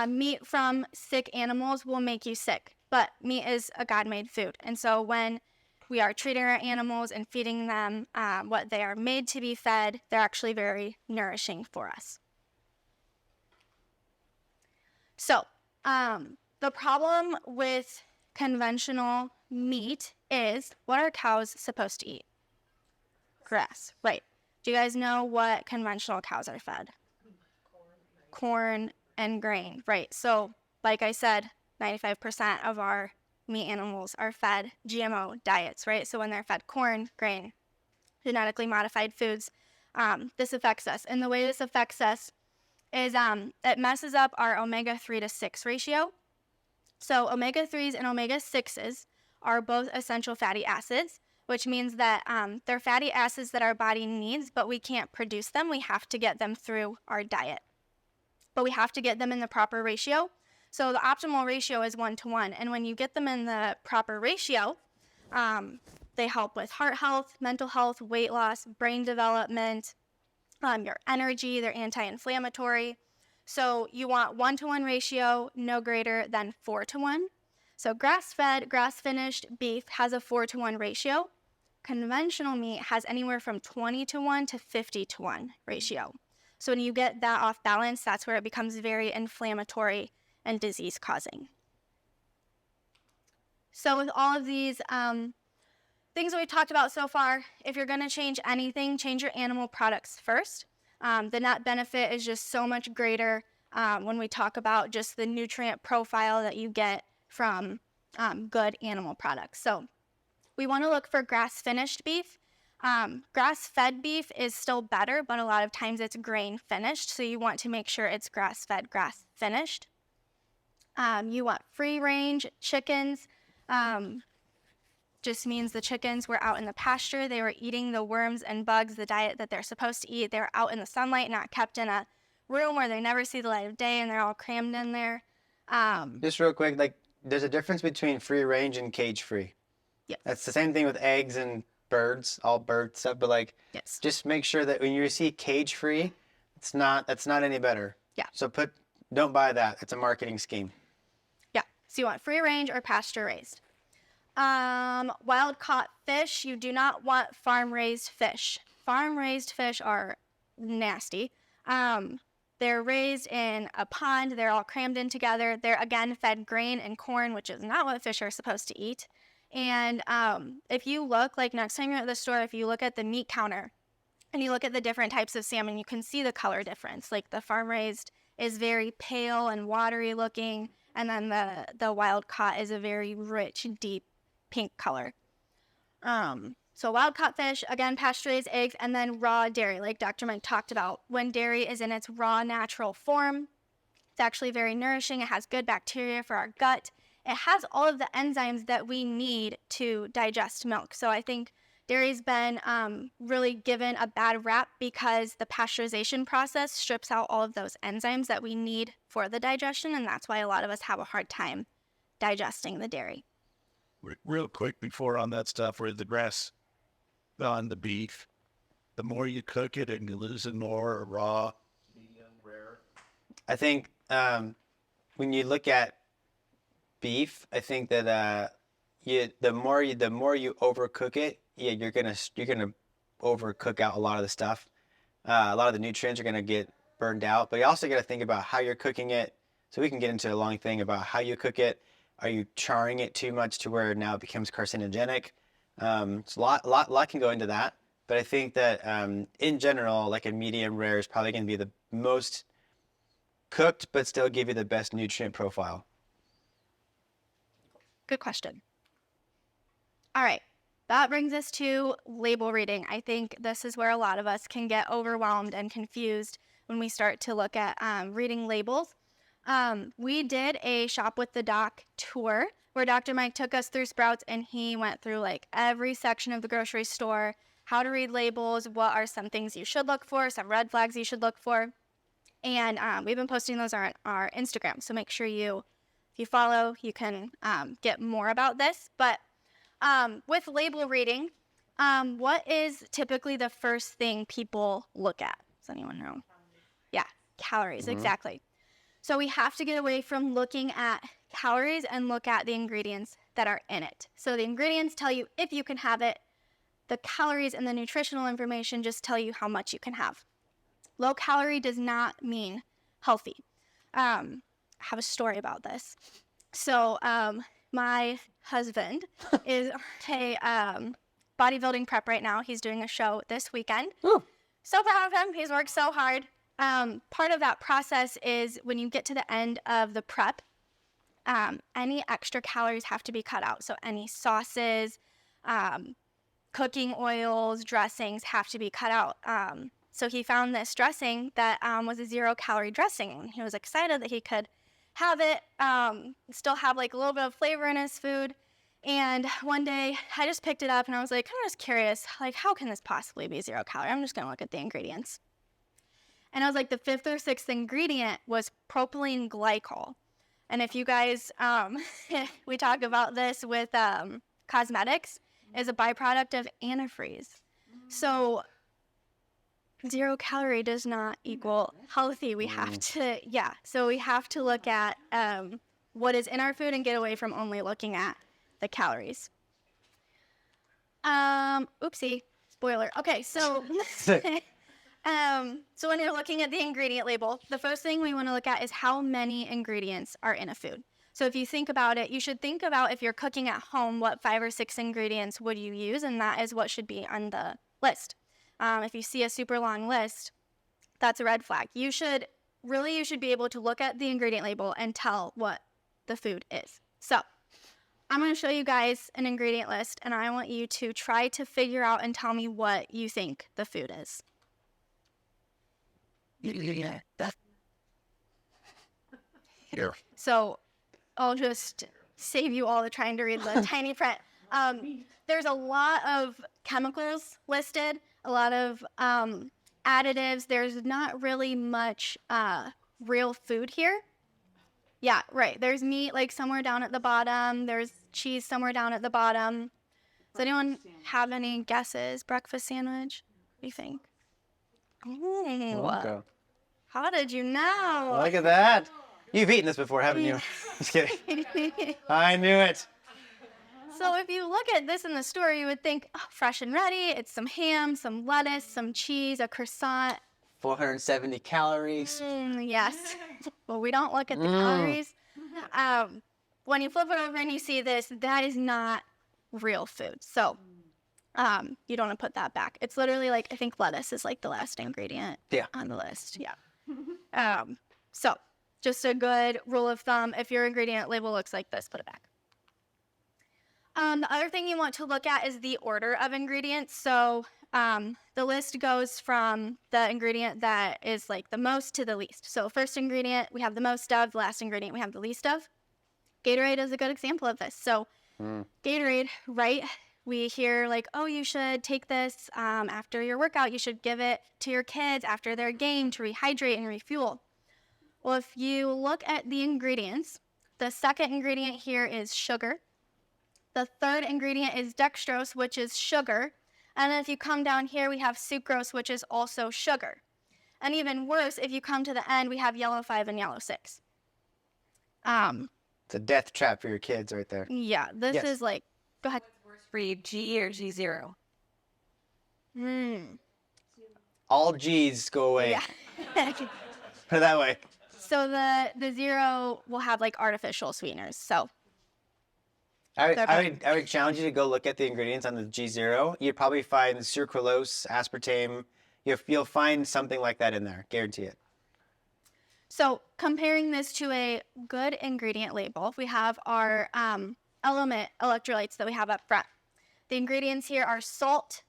Meat from sick animals will make you sick, but meat is a God-made food. And so when we are treating our animals and feeding them what they are made to be fed, they're actually very nourishing for us. So the problem with conventional meat is, what are cows supposed to eat? Grass, right. Do you guys know what conventional cows are fed? Corn and grain, right. So like I said, 95% of our meat animals are fed GMO diets, right? So when they're fed corn, grain, genetically modified foods, this affects us. And the way this affects us is it messes up our omega-3 to 6 ratio. So omega-3s and omega-6s are both essential fatty acids, which means that they're fatty acids that our body needs, but we can't produce them. We have to get them through our diet. But we have to get them in the proper ratio. So the optimal ratio is 1-to-1. And when you get them in the proper ratio, they help with heart health, mental health, weight loss, brain development, your energy, they're anti-inflammatory. So you want 1-to-1 ratio, no greater than 4-to-1. So grass-fed, grass-finished beef has a 4-to-1 ratio. Conventional meat has anywhere from 20-to-1 to 50-to-1 ratio. So when you get that off balance, that's where it becomes very inflammatory and disease-causing. So with all of these things that we've talked about so far, if you're going to change anything, change your animal products first. The net benefit is just so much greater when we talk about just the nutrient profile that you get from good animal products. So we want to look for grass-finished beef. Grass-fed beef is still better, but a lot of times it's grain-finished, so you want to make sure it's grass-fed, grass-finished. You want free-range chickens. Just means the chickens were out in the pasture. They were eating the worms and bugs, the diet that they're supposed to eat. They were out in the sunlight, not kept in a room where they never see the light of day, and they're all crammed in there. Just real quick, like there's a difference between free range and cage free. Yes. That's the same thing with eggs and birds, all bird stuff. But like, Yes. just make sure that when you see cage free, that's not any better. Yeah. So don't buy that. It's a marketing scheme. Yeah. So you want free range or pasture raised. Wild caught fish, you do not want farm raised fish. Farm raised fish are nasty. They're raised in a pond. They're all crammed in together. They're again fed grain and corn, which is not what fish are supposed to eat. And if you look, like next time you're at the store, if you look at the meat counter and you look at the different types of salmon, you can see the color difference. Like the farm raised is very pale and watery looking, and then the wild caught is a very rich, deep pink color. So wild caught fish, again, pasture raised eggs, and then raw dairy, like Dr. Mike talked about. When dairy is in its raw, natural form, it's actually very nourishing. It has good bacteria for our gut. It has all of the enzymes that we need to digest milk. So I think dairy's been really given a bad rap because the pasteurization process strips out all of those enzymes that we need for the digestion, and that's why a lot of us have a hard time digesting the dairy. Real quick before on that stuff, where the grass on the beef, the more you cook it and you lose it more raw, medium, rare. I think when you look at beef, I think that the more you overcook it, you're gonna overcook out a lot of the stuff. A lot of the nutrients are gonna get burned out. But you also got to think about how you're cooking it. So we can get into a long thing about how you cook it. Are you charring it too much to where now it becomes carcinogenic? It's a lot can go into that. But I think that in general, like a medium rare is probably going to be the most cooked, but still give you the best nutrient profile. Good question. All right. That brings us to label reading. I think this is where a lot of us can get overwhelmed and confused when we start to look at reading labels. We did a Shop with the Doc tour where Dr. Mike took us through Sprouts, and he went through like every section of the grocery store, how to read labels, what are some things you should look for, some red flags you should look for. And we've been posting those on our Instagram. So make sure if you follow, you can get more about this. But with label reading, what is typically the first thing people look at? Does anyone know? Yeah, calories, exactly. So we have to get away from looking at calories and look at the ingredients that are in it. So the ingredients tell you if you can have it. The calories and the nutritional information just tell you how much you can have. Low calorie does not mean healthy. I have a story about this. So my husband is a bodybuilding prep right now. He's doing a show this weekend. Ooh. So proud of him. He's worked so hard. Part of that process is when you get to the end of the prep, any extra calories have to be cut out. So any sauces, cooking oils, dressings have to be cut out. So he found this dressing that was a 0-calorie dressing, and he was excited that he could have it, still have like a little bit of flavor in his food. And one day I just picked it up and I was like, I'm just curious, like, how can this possibly be 0-calorie? I'm just gonna look at the ingredients. And I was like, the 5th or 6th ingredient was propylene glycol. And if you guys, we talk about this with cosmetics, is a byproduct of antifreeze. So 0-calorie does not equal healthy. We have to, so we have to look at what is in our food and get away from only looking at the calories. Oopsie, spoiler. Okay, so so when you're looking at the ingredient label, the first thing we want to look at is how many ingredients are in a food. So if you think about it, you should think about if you're cooking at home, what 5 or 6 ingredients would you use, and that is what should be on the list. If you see a super long list, that's a red flag. You should be able to look at the ingredient label and tell what the food is. So I'm going to show you guys an ingredient list, and I want you to try to figure out and tell me what you think the food is. Here. So I'll just save you all the trying to read the tiny print. There's a lot of chemicals listed, a lot of additives. There's not really much real food here. Yeah, right. There's meat like somewhere down at the bottom. There's cheese somewhere down at the bottom. Does anyone have any guesses? Breakfast sandwich? What do you think? Okay. How did you know? Look at that. You've eaten this before, haven't you? Just kidding. I knew it. So if you look at this in the store, you would think, oh, fresh and ready. It's some ham, some lettuce, some cheese, a croissant. 470 calories. Yes. Well, we don't look at the calories. When you flip it over and you see this, that is not real food. So you don't want to put that back. It's literally like, I think lettuce is like the last ingredient on the list. Yeah. So just a good rule of thumb, if your ingredient label looks like this, put it back. The other thing you want to look at is the order of ingredients. So the list goes from the ingredient that is like the most to the least. So first ingredient we have the most of, the last ingredient we have the least of. Gatorade is a good example of this. So Gatorade, right? We hear like, oh, you should take this after your workout. You should give it to your kids after their game to rehydrate and refuel. Well, if you look at the ingredients, the second ingredient here is sugar. The third ingredient is dextrose, which is sugar. And then if you come down here, we have sucrose, which is also sugar. And even worse, if you come to the end, we have yellow 5 and yellow 6. It's a death trap for your kids right there. Yeah, this is like, go ahead. For you, G or G0? All G's go away. Yeah. Put it that way. So the 0 will have like artificial sweeteners. So I would challenge you to go look at the ingredients on the G0. You'd probably find sucralose, aspartame. You'll find something like that in there. Guarantee it. So comparing this to a good ingredient label, we have our element electrolytes that we have up front. The ingredients here are salt,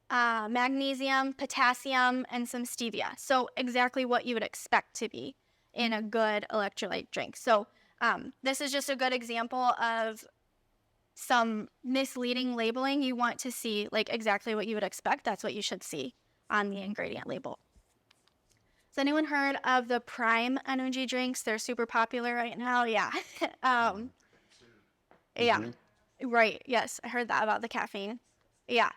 magnesium, potassium, and some stevia. So exactly what you would expect to be in a good electrolyte drink. So this is just a good example of some misleading labeling. You want to see like exactly what you would expect. That's what you should see on the ingredient label. Has anyone heard of the Prime energy drinks? They're super popular right now. Yeah. Yeah. Right. Yes. I heard that about the caffeine. Yeah.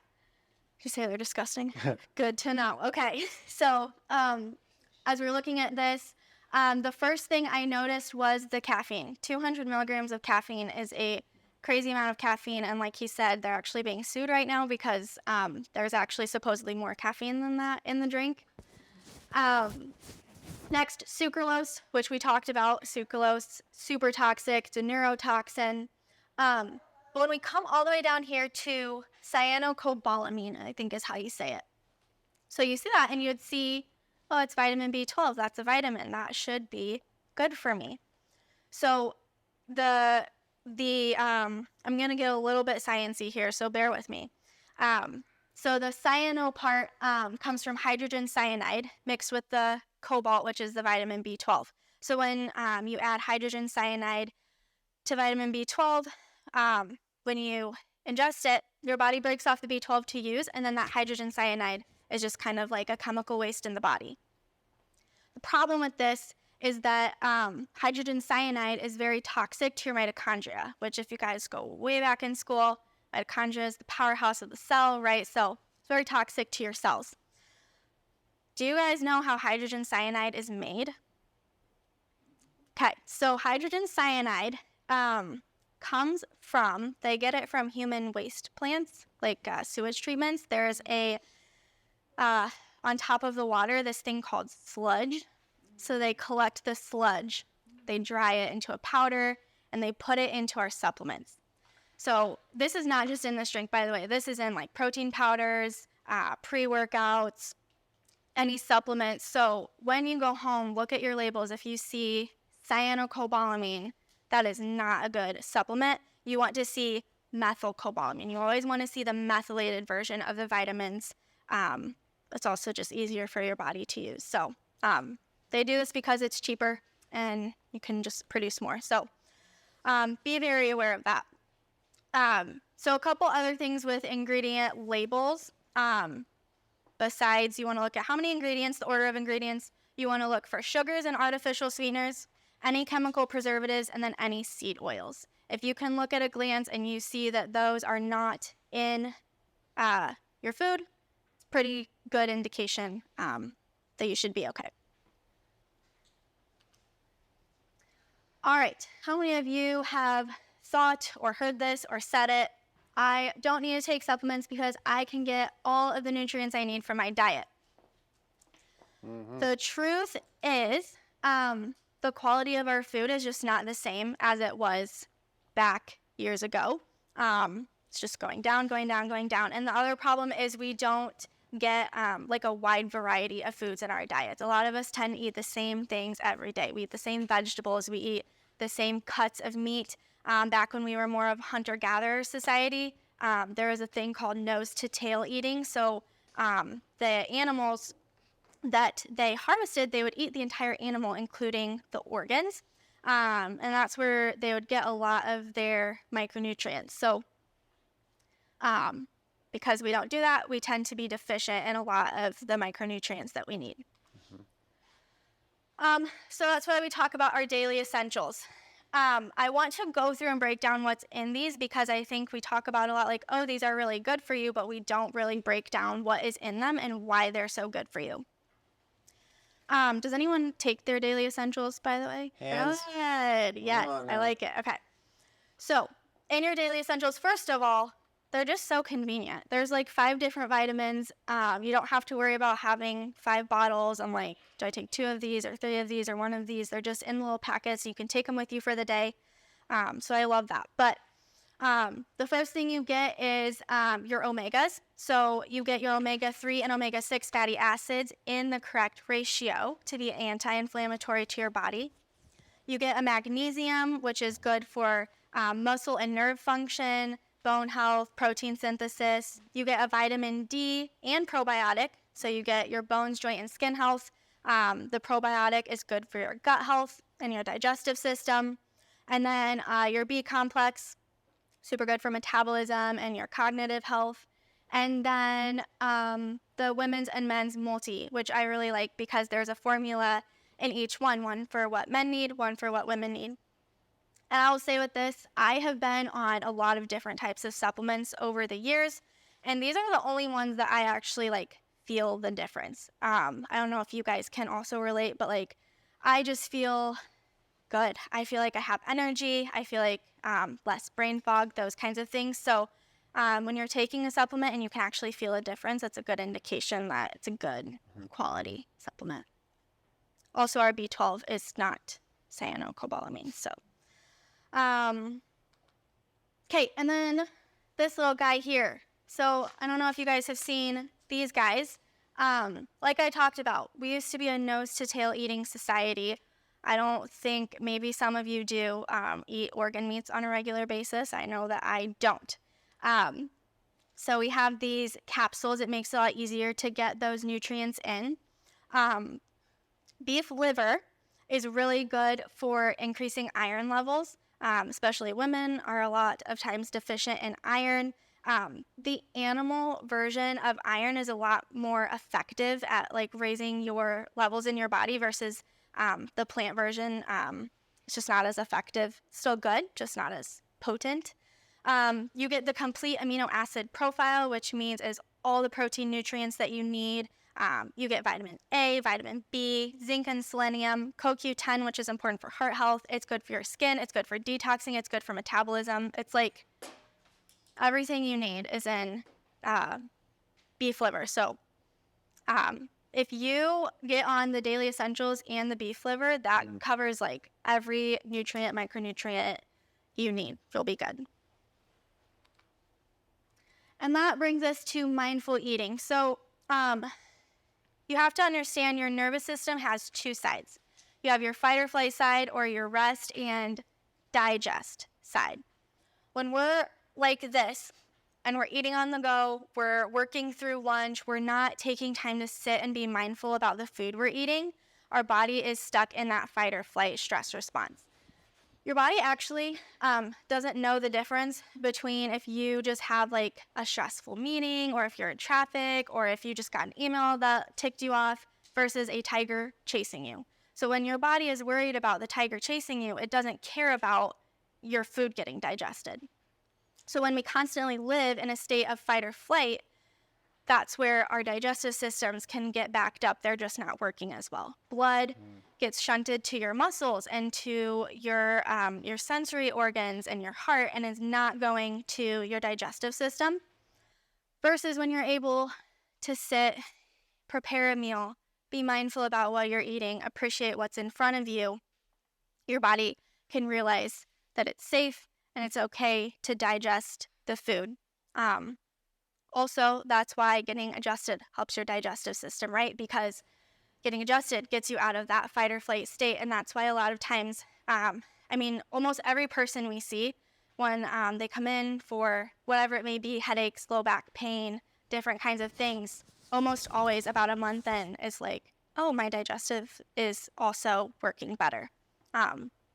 Did you say they're disgusting? Good to know. Okay. So as we're looking at this, the first thing I noticed was the caffeine. 200 milligrams of caffeine is a crazy amount of caffeine. And like he said, they're actually being sued right now because there's actually supposedly more caffeine than that in the drink. Next, sucralose, which we talked about. Sucralose, super toxic, it's a neurotoxin. But when we come all the way down here to cyanocobalamin, I think is how you say it. So you see that and you'd see, oh, it's vitamin B12. That's a vitamin. That should be good for me. So I'm going to get a little bit sciencey here, so bear with me. So the cyano part comes from hydrogen cyanide mixed with the cobalt, which is the vitamin B12. So when you add hydrogen cyanide to vitamin B12, when you ingest it, your body breaks off the B12 to use, and then that hydrogen cyanide is just kind of like a chemical waste in the body. The problem with this is that hydrogen cyanide is very toxic to your mitochondria, which if you guys go way back in school, mitochondria is the powerhouse of the cell, right? So it's very toxic to your cells. Do you guys know how hydrogen cyanide is made? Okay, so hydrogen cyanide comes from, they get it from human waste plants, like sewage treatments. There's on top of the water, this thing called sludge. So they collect the sludge, they dry it into a powder, and they put it into our supplements. So this is not just in this drink, by the way. This is in like protein powders, pre-workouts, any supplements. So when you go home, look at your labels. If you see cyanocobalamin, that is not a good supplement. You want to see methylcobalamin. You always want to see the methylated version of the vitamins. It's also just easier for your body to use. So they do this because it's cheaper and you can just produce more. So be very aware of that. So a couple other things with ingredient labels. Besides, you want to look at how many ingredients, the order of ingredients. You want to look for sugars and artificial sweeteners. any chemical preservatives, and then any seed oils. If you can look at a glance and you see that those are not in your food, it's pretty good indication that you should be okay. All right, how many of you have thought or heard this or said it? I don't need to take supplements because I can get all of the nutrients I need from my diet. The truth is, the quality of our food is just not the same as it was back years ago. It's just going down, going down, going down. And the other problem is we don't get like a wide variety of foods in our diets. A lot of us tend to eat the same things every day. We eat the same vegetables. We eat the same cuts of meat. Back when we were more of a hunter-gatherer society, there was a thing called nose-to-tail eating. So the animals that they harvested, they would eat the entire animal, including the organs. And that's where they would get a lot of their micronutrients. So because we don't do that, we tend to be deficient in a lot of the micronutrients that we need. So that's why we talk about our daily essentials. I want to go through and break down what's in these because I think we talk about a lot like, oh, these are really good for you, but we don't really break down what is in them and why they're so good for you. Does anyone take their daily essentials, by the way? Hands. Good. Yes, I like it. Okay. So in your daily essentials, first of all, they're just so convenient. There's like 5 different vitamins. You don't have to worry about having 5 bottles. I'm like, do I take 2 of these or 3 of these or 1 of these? They're just in little packets. You can take them with you for the day. So I love that. But the first thing you get is your omegas. So you get your omega-3 and omega-6 fatty acids in the correct ratio to be anti-inflammatory to your body. You get a magnesium, which is good for muscle and nerve function, bone health, protein synthesis. You get a vitamin D and probiotic. So you get your bones, joint, and skin health. The probiotic is good for your gut health and your digestive system. And then your B complex, super good for metabolism and your cognitive health. And then the women's and men's multi, which I really like because there's a formula in each one for what men need, one for what women need. And I'll say with this, I have been on a lot of different types of supplements over the years, and these are the only ones that I actually like feel the difference. I don't know if you guys can also relate, but like I just feel good. I feel like I have energy. I feel like less brain fog, those kinds of things. So when you're taking a supplement and you can actually feel a difference, that's a good indication that it's a good quality supplement. Also, our B12 is not cyanocobalamin, so. Okay, and then this little guy here. So I don't know if you guys have seen these guys. Like I talked about, we used to be a nose-to-tail eating society. I don't think maybe some of you do eat organ meats on a regular basis. I know that I don't. So we have these capsules. It makes it a lot easier to get those nutrients in. Beef liver is really good for increasing iron levels. Especially women are a lot of times deficient in iron. The animal version of iron is a lot more effective at like raising your levels in your body versus the plant version. It's just not as effective. Still good, just not as potent. You get the complete amino acid profile, which means is all the protein nutrients that you need. You get vitamin A, vitamin B, zinc and selenium, CoQ10, which is important for heart health. It's good for your skin. It's good for detoxing. It's good for metabolism. It's like everything you need is in beef liver. So if you get on the daily essentials and the beef liver, that covers like every nutrient, micronutrient you need. You'll be good. And that brings us to mindful eating. So you have to understand your nervous system has 2 sides. You have your fight or flight side or your rest and digest side. When we're like this and we're eating on the go, we're working through lunch, we're not taking time to sit and be mindful about the food we're eating, our body is stuck in that fight or flight stress response. Your body actually doesn't know the difference between if you just have like a stressful meeting or if you're in traffic or if you just got an email that ticked you off versus a tiger chasing you. So when your body is worried about the tiger chasing you, it doesn't care about your food getting digested. So when we constantly live in a state of fight or flight, that's where our digestive systems can get backed up. They're just not working as well. Blood gets shunted to your muscles and to your sensory organs and your heart, and is not going to your digestive system. Versus when you're able to sit, prepare a meal, be mindful about what you're eating, appreciate what's in front of you, your body can realize that it's safe and it's okay to digest the food. Also, that's why getting adjusted helps your digestive system, right? Because getting adjusted gets you out of that fight or flight state. And that's why a lot of times, almost every person we see when they come in for whatever it may be, headaches, low back pain, different kinds of things, almost always about a month in is like, oh, my digestive is also working better.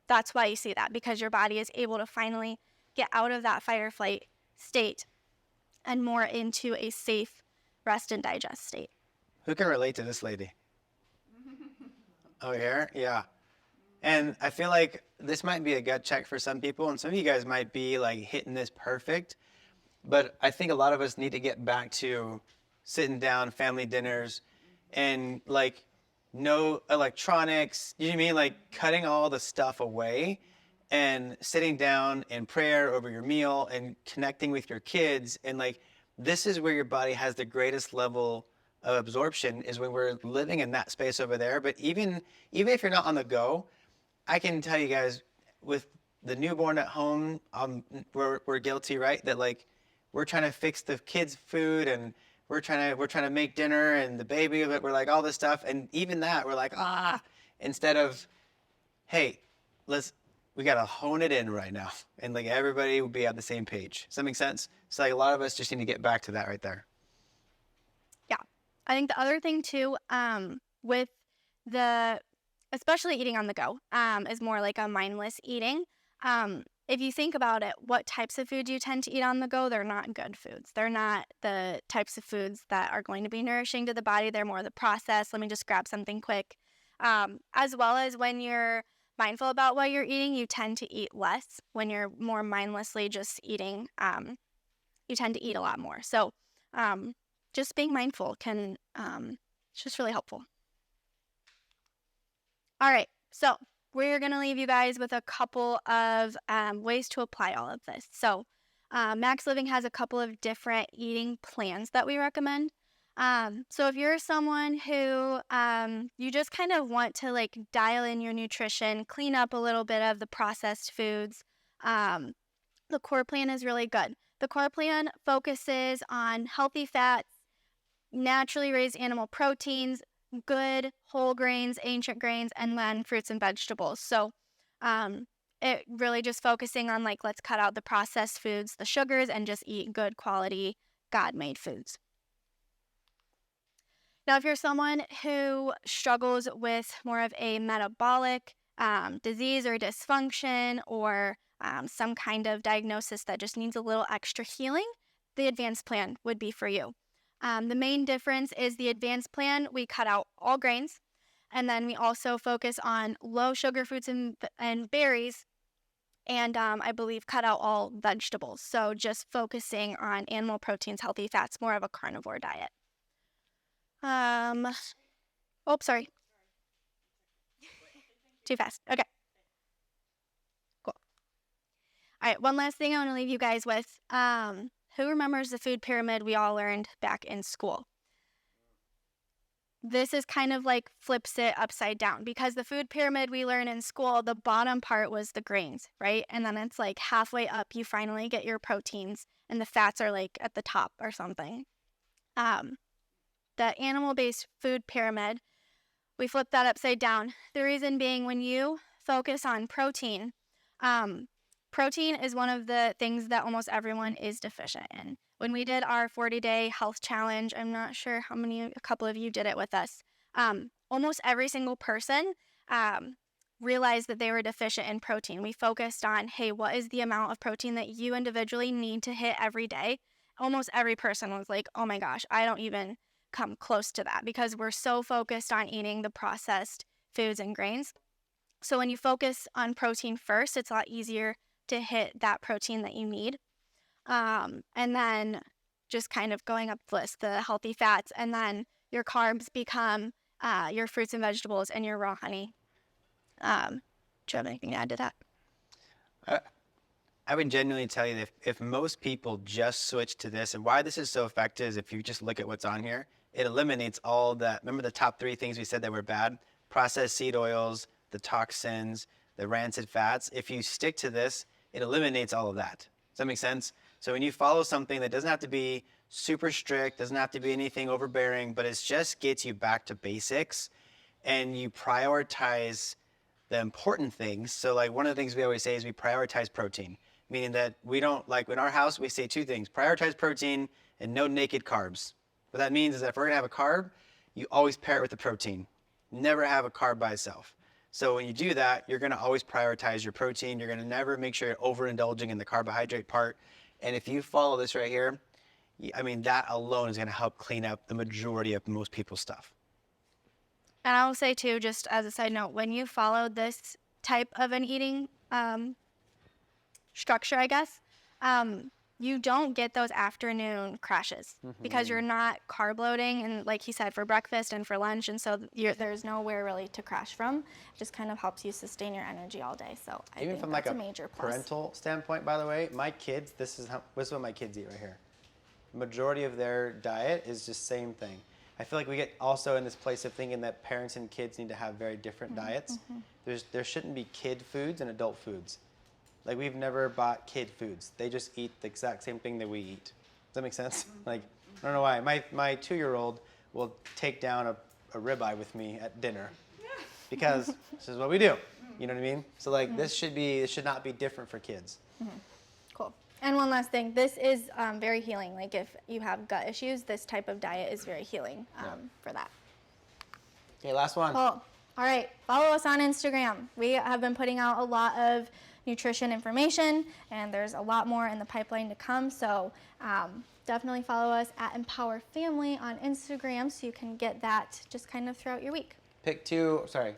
That's why you see that, because your body is able to finally get out of that fight or flight state and more into a safe rest and digest state. Who can relate to this lady? Oh, here? Yeah. And I feel like this might be a gut check for some people, and some of you guys might be like hitting this perfect. But I think a lot of us need to get back to sitting down, family dinners, and like no electronics. You know what I mean? Like cutting all the stuff away and sitting down in prayer over your meal and connecting with your kids. And like, this is where your body has the greatest level of absorption, is when we're living in that space over there. But even if you're not on the go, I can tell you guys, with the newborn at home, we're guilty, right? That like, we're trying to fix the kids' food, and we're trying to make dinner, and the baby, we're like all this stuff. And even that, we're like, instead of, hey, we got to hone it in right now. And like everybody will be on the same page. Does that make sense? So like a lot of us just need to get back to that right there. Yeah. I think the other thing too, with especially eating on the go, is more like a mindless eating. If you think about it, what types of food you tend to eat on the go, they're not good foods. They're not the types of foods that are going to be nourishing to the body. They're more the process. Let me just grab something quick. As well as when you're mindful about what you're eating, you tend to eat less. When you're more mindlessly just eating, you tend to eat a lot more. So just being mindful can, it's just really helpful. All right, so we're going to leave you guys with a couple of ways to apply all of this. So Max Living has a couple of different eating plans that we recommend. So if you're someone who you just kind of want to like dial in your nutrition, clean up a little bit of the processed foods, the core plan is really good. The core plan focuses on healthy fats, naturally raised animal proteins, good whole grains, ancient grains, and then fruits and vegetables. So it really just focusing on like, let's cut out the processed foods, the sugars, and just eat good quality God-made foods. Now, if you're someone who struggles with more of a metabolic disease or dysfunction, or some kind of diagnosis that just needs a little extra healing, the advanced plan would be for you. The main difference is the advanced plan, we cut out all grains, and then we also focus on low sugar fruits and berries, and I believe cut out all vegetables. So just focusing on animal proteins, healthy fats, more of a carnivore diet. Sorry. Too fast. Okay. Cool. All right, one last thing I want to leave you guys with. Who remembers the food pyramid we all learned back in school? This is kind of like flips it upside down, because the food pyramid we learn in school, the bottom part was the grains, right? And then it's like halfway up, you finally get your proteins, and the fats are like at the top or something. The animal-based food pyramid, we flip that upside down. The reason being, when you focus on protein, protein is one of the things that almost everyone is deficient in. When we did our 40-day health challenge, I'm not sure a couple of you did it with us. Almost every single person realized that they were deficient in protein. We focused on, hey, what is the amount of protein that you individually need to hit every day? Almost every person was like, oh my gosh, I don't even come close to that, because we're so focused on eating the processed foods and grains. So when you focus on protein first, it's a lot easier to hit that protein that you need. And then just kind of going up the list, the healthy fats, and then your carbs become your fruits and vegetables and your raw honey. Do you have anything to add to that? I would genuinely tell you that if most people just switch to this, and why this is so effective is if you just look at what's on here, it eliminates all that. Remember the top 3 things we said that were bad? Processed seed oils, the toxins, the rancid fats. If you stick to this, it eliminates all of that. Does that make sense? So when you follow something that doesn't have to be super strict, doesn't have to be anything overbearing, but it just gets you back to basics, and you prioritize the important things. So like one of the things we always say is we prioritize protein, meaning that we don't, like in our house, we say 2 things: prioritize protein and no naked carbs. What that means is that if we're gonna have a carb, you always pair it with the protein. Never have a carb by itself. So when you do that, you're gonna always prioritize your protein. You're gonna never make sure you're overindulging in the carbohydrate part. And if you follow this right here, I mean, that alone is gonna help clean up the majority of most people's stuff. And I will say too, just as a side note, when you follow this type of an eating structure, I guess, you don't get those afternoon crashes because you're not carb loading, and like he said, for breakfast and for lunch, and so there's nowhere really to crash from. It just kind of helps you sustain your energy all day. So I Even think from that's like a major plus. parental standpoint, by the way, my kids, this is what my kids eat right here. Majority of their diet is just same thing. I feel like we get also in this place of thinking that parents and kids need to have very different diets. There shouldn't be kid foods and adult foods. Like we've never bought kid foods. They just eat the exact same thing that we eat. Does that make sense? Like, I don't know why. My 2-year-old will take down a ribeye with me at dinner because this is what we do. You know what I mean? So like it should not be different for kids. Cool. And one last thing, this is very healing. Like if you have gut issues, this type of diet is very healing for that. Okay, last one. Cool. All right, follow us on Instagram. We have been putting out a lot of nutrition information, and there's a lot more in the pipeline to come. So definitely follow us at Empower Family on Instagram so you can get that just kind of throughout your week.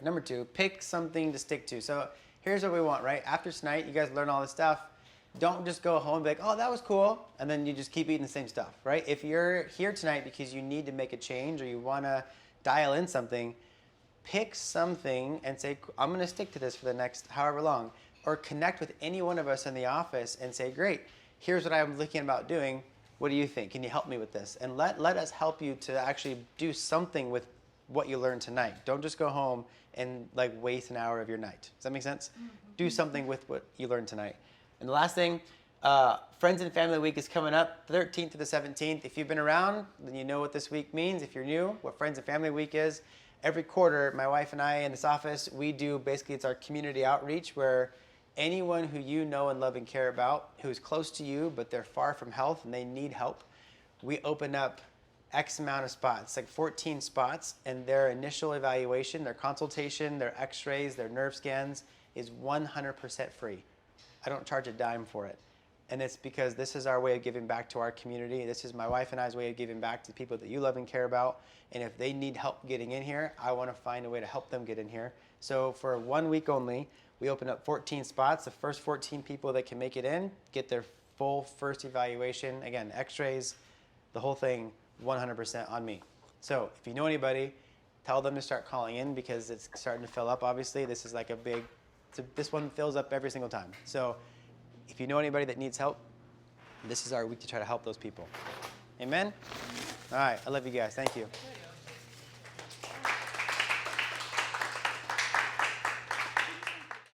Number 2, pick something to stick to. So here's what we want, right? After tonight, you guys learn all this stuff. Don't just go home and be like, oh, that was cool, and then you just keep eating the same stuff, right? If you're here tonight because you need to make a change or you want to dial in something, pick something and say, I'm going to stick to this for the next however long. Or connect with any one of us in the office and say, great, here's what I'm looking about doing. What do you think? Can you help me with this? And let us help you to actually do something with what you learned tonight. Don't just go home and like waste an hour of your night. Does that make sense? Do something with what you learned tonight. And the last thing, Friends and Family Week is coming up, 13th to the 17th. If you've been around, then you know what this week means. If you're new, what Friends and Family Week is. Every quarter, my wife and I in this office, we do basically, it's our community outreach where anyone who you know and love and care about, who's close to you, but they're far from health and they need help, we open up X amount of spots, like 14 spots, and their initial evaluation, their consultation, their x-rays, their nerve scans is 100% free. I don't charge a dime for it. And it's because this is our way of giving back to our community. This is my wife and I's way of giving back to people that you love and care about. And if they need help getting in here, I want to find a way to help them get in here. So for 1 week only, we open up 14 spots. The first 14 people that can make it in get their full first evaluation. Again, x-rays, the whole thing, 100% on me. So if you know anybody, tell them to start calling in because it's starting to fill up, obviously. This is like this one fills up every single time. So if you know anybody that needs help, this is our week to try to help those people. Amen? All right, I love you guys. Thank you.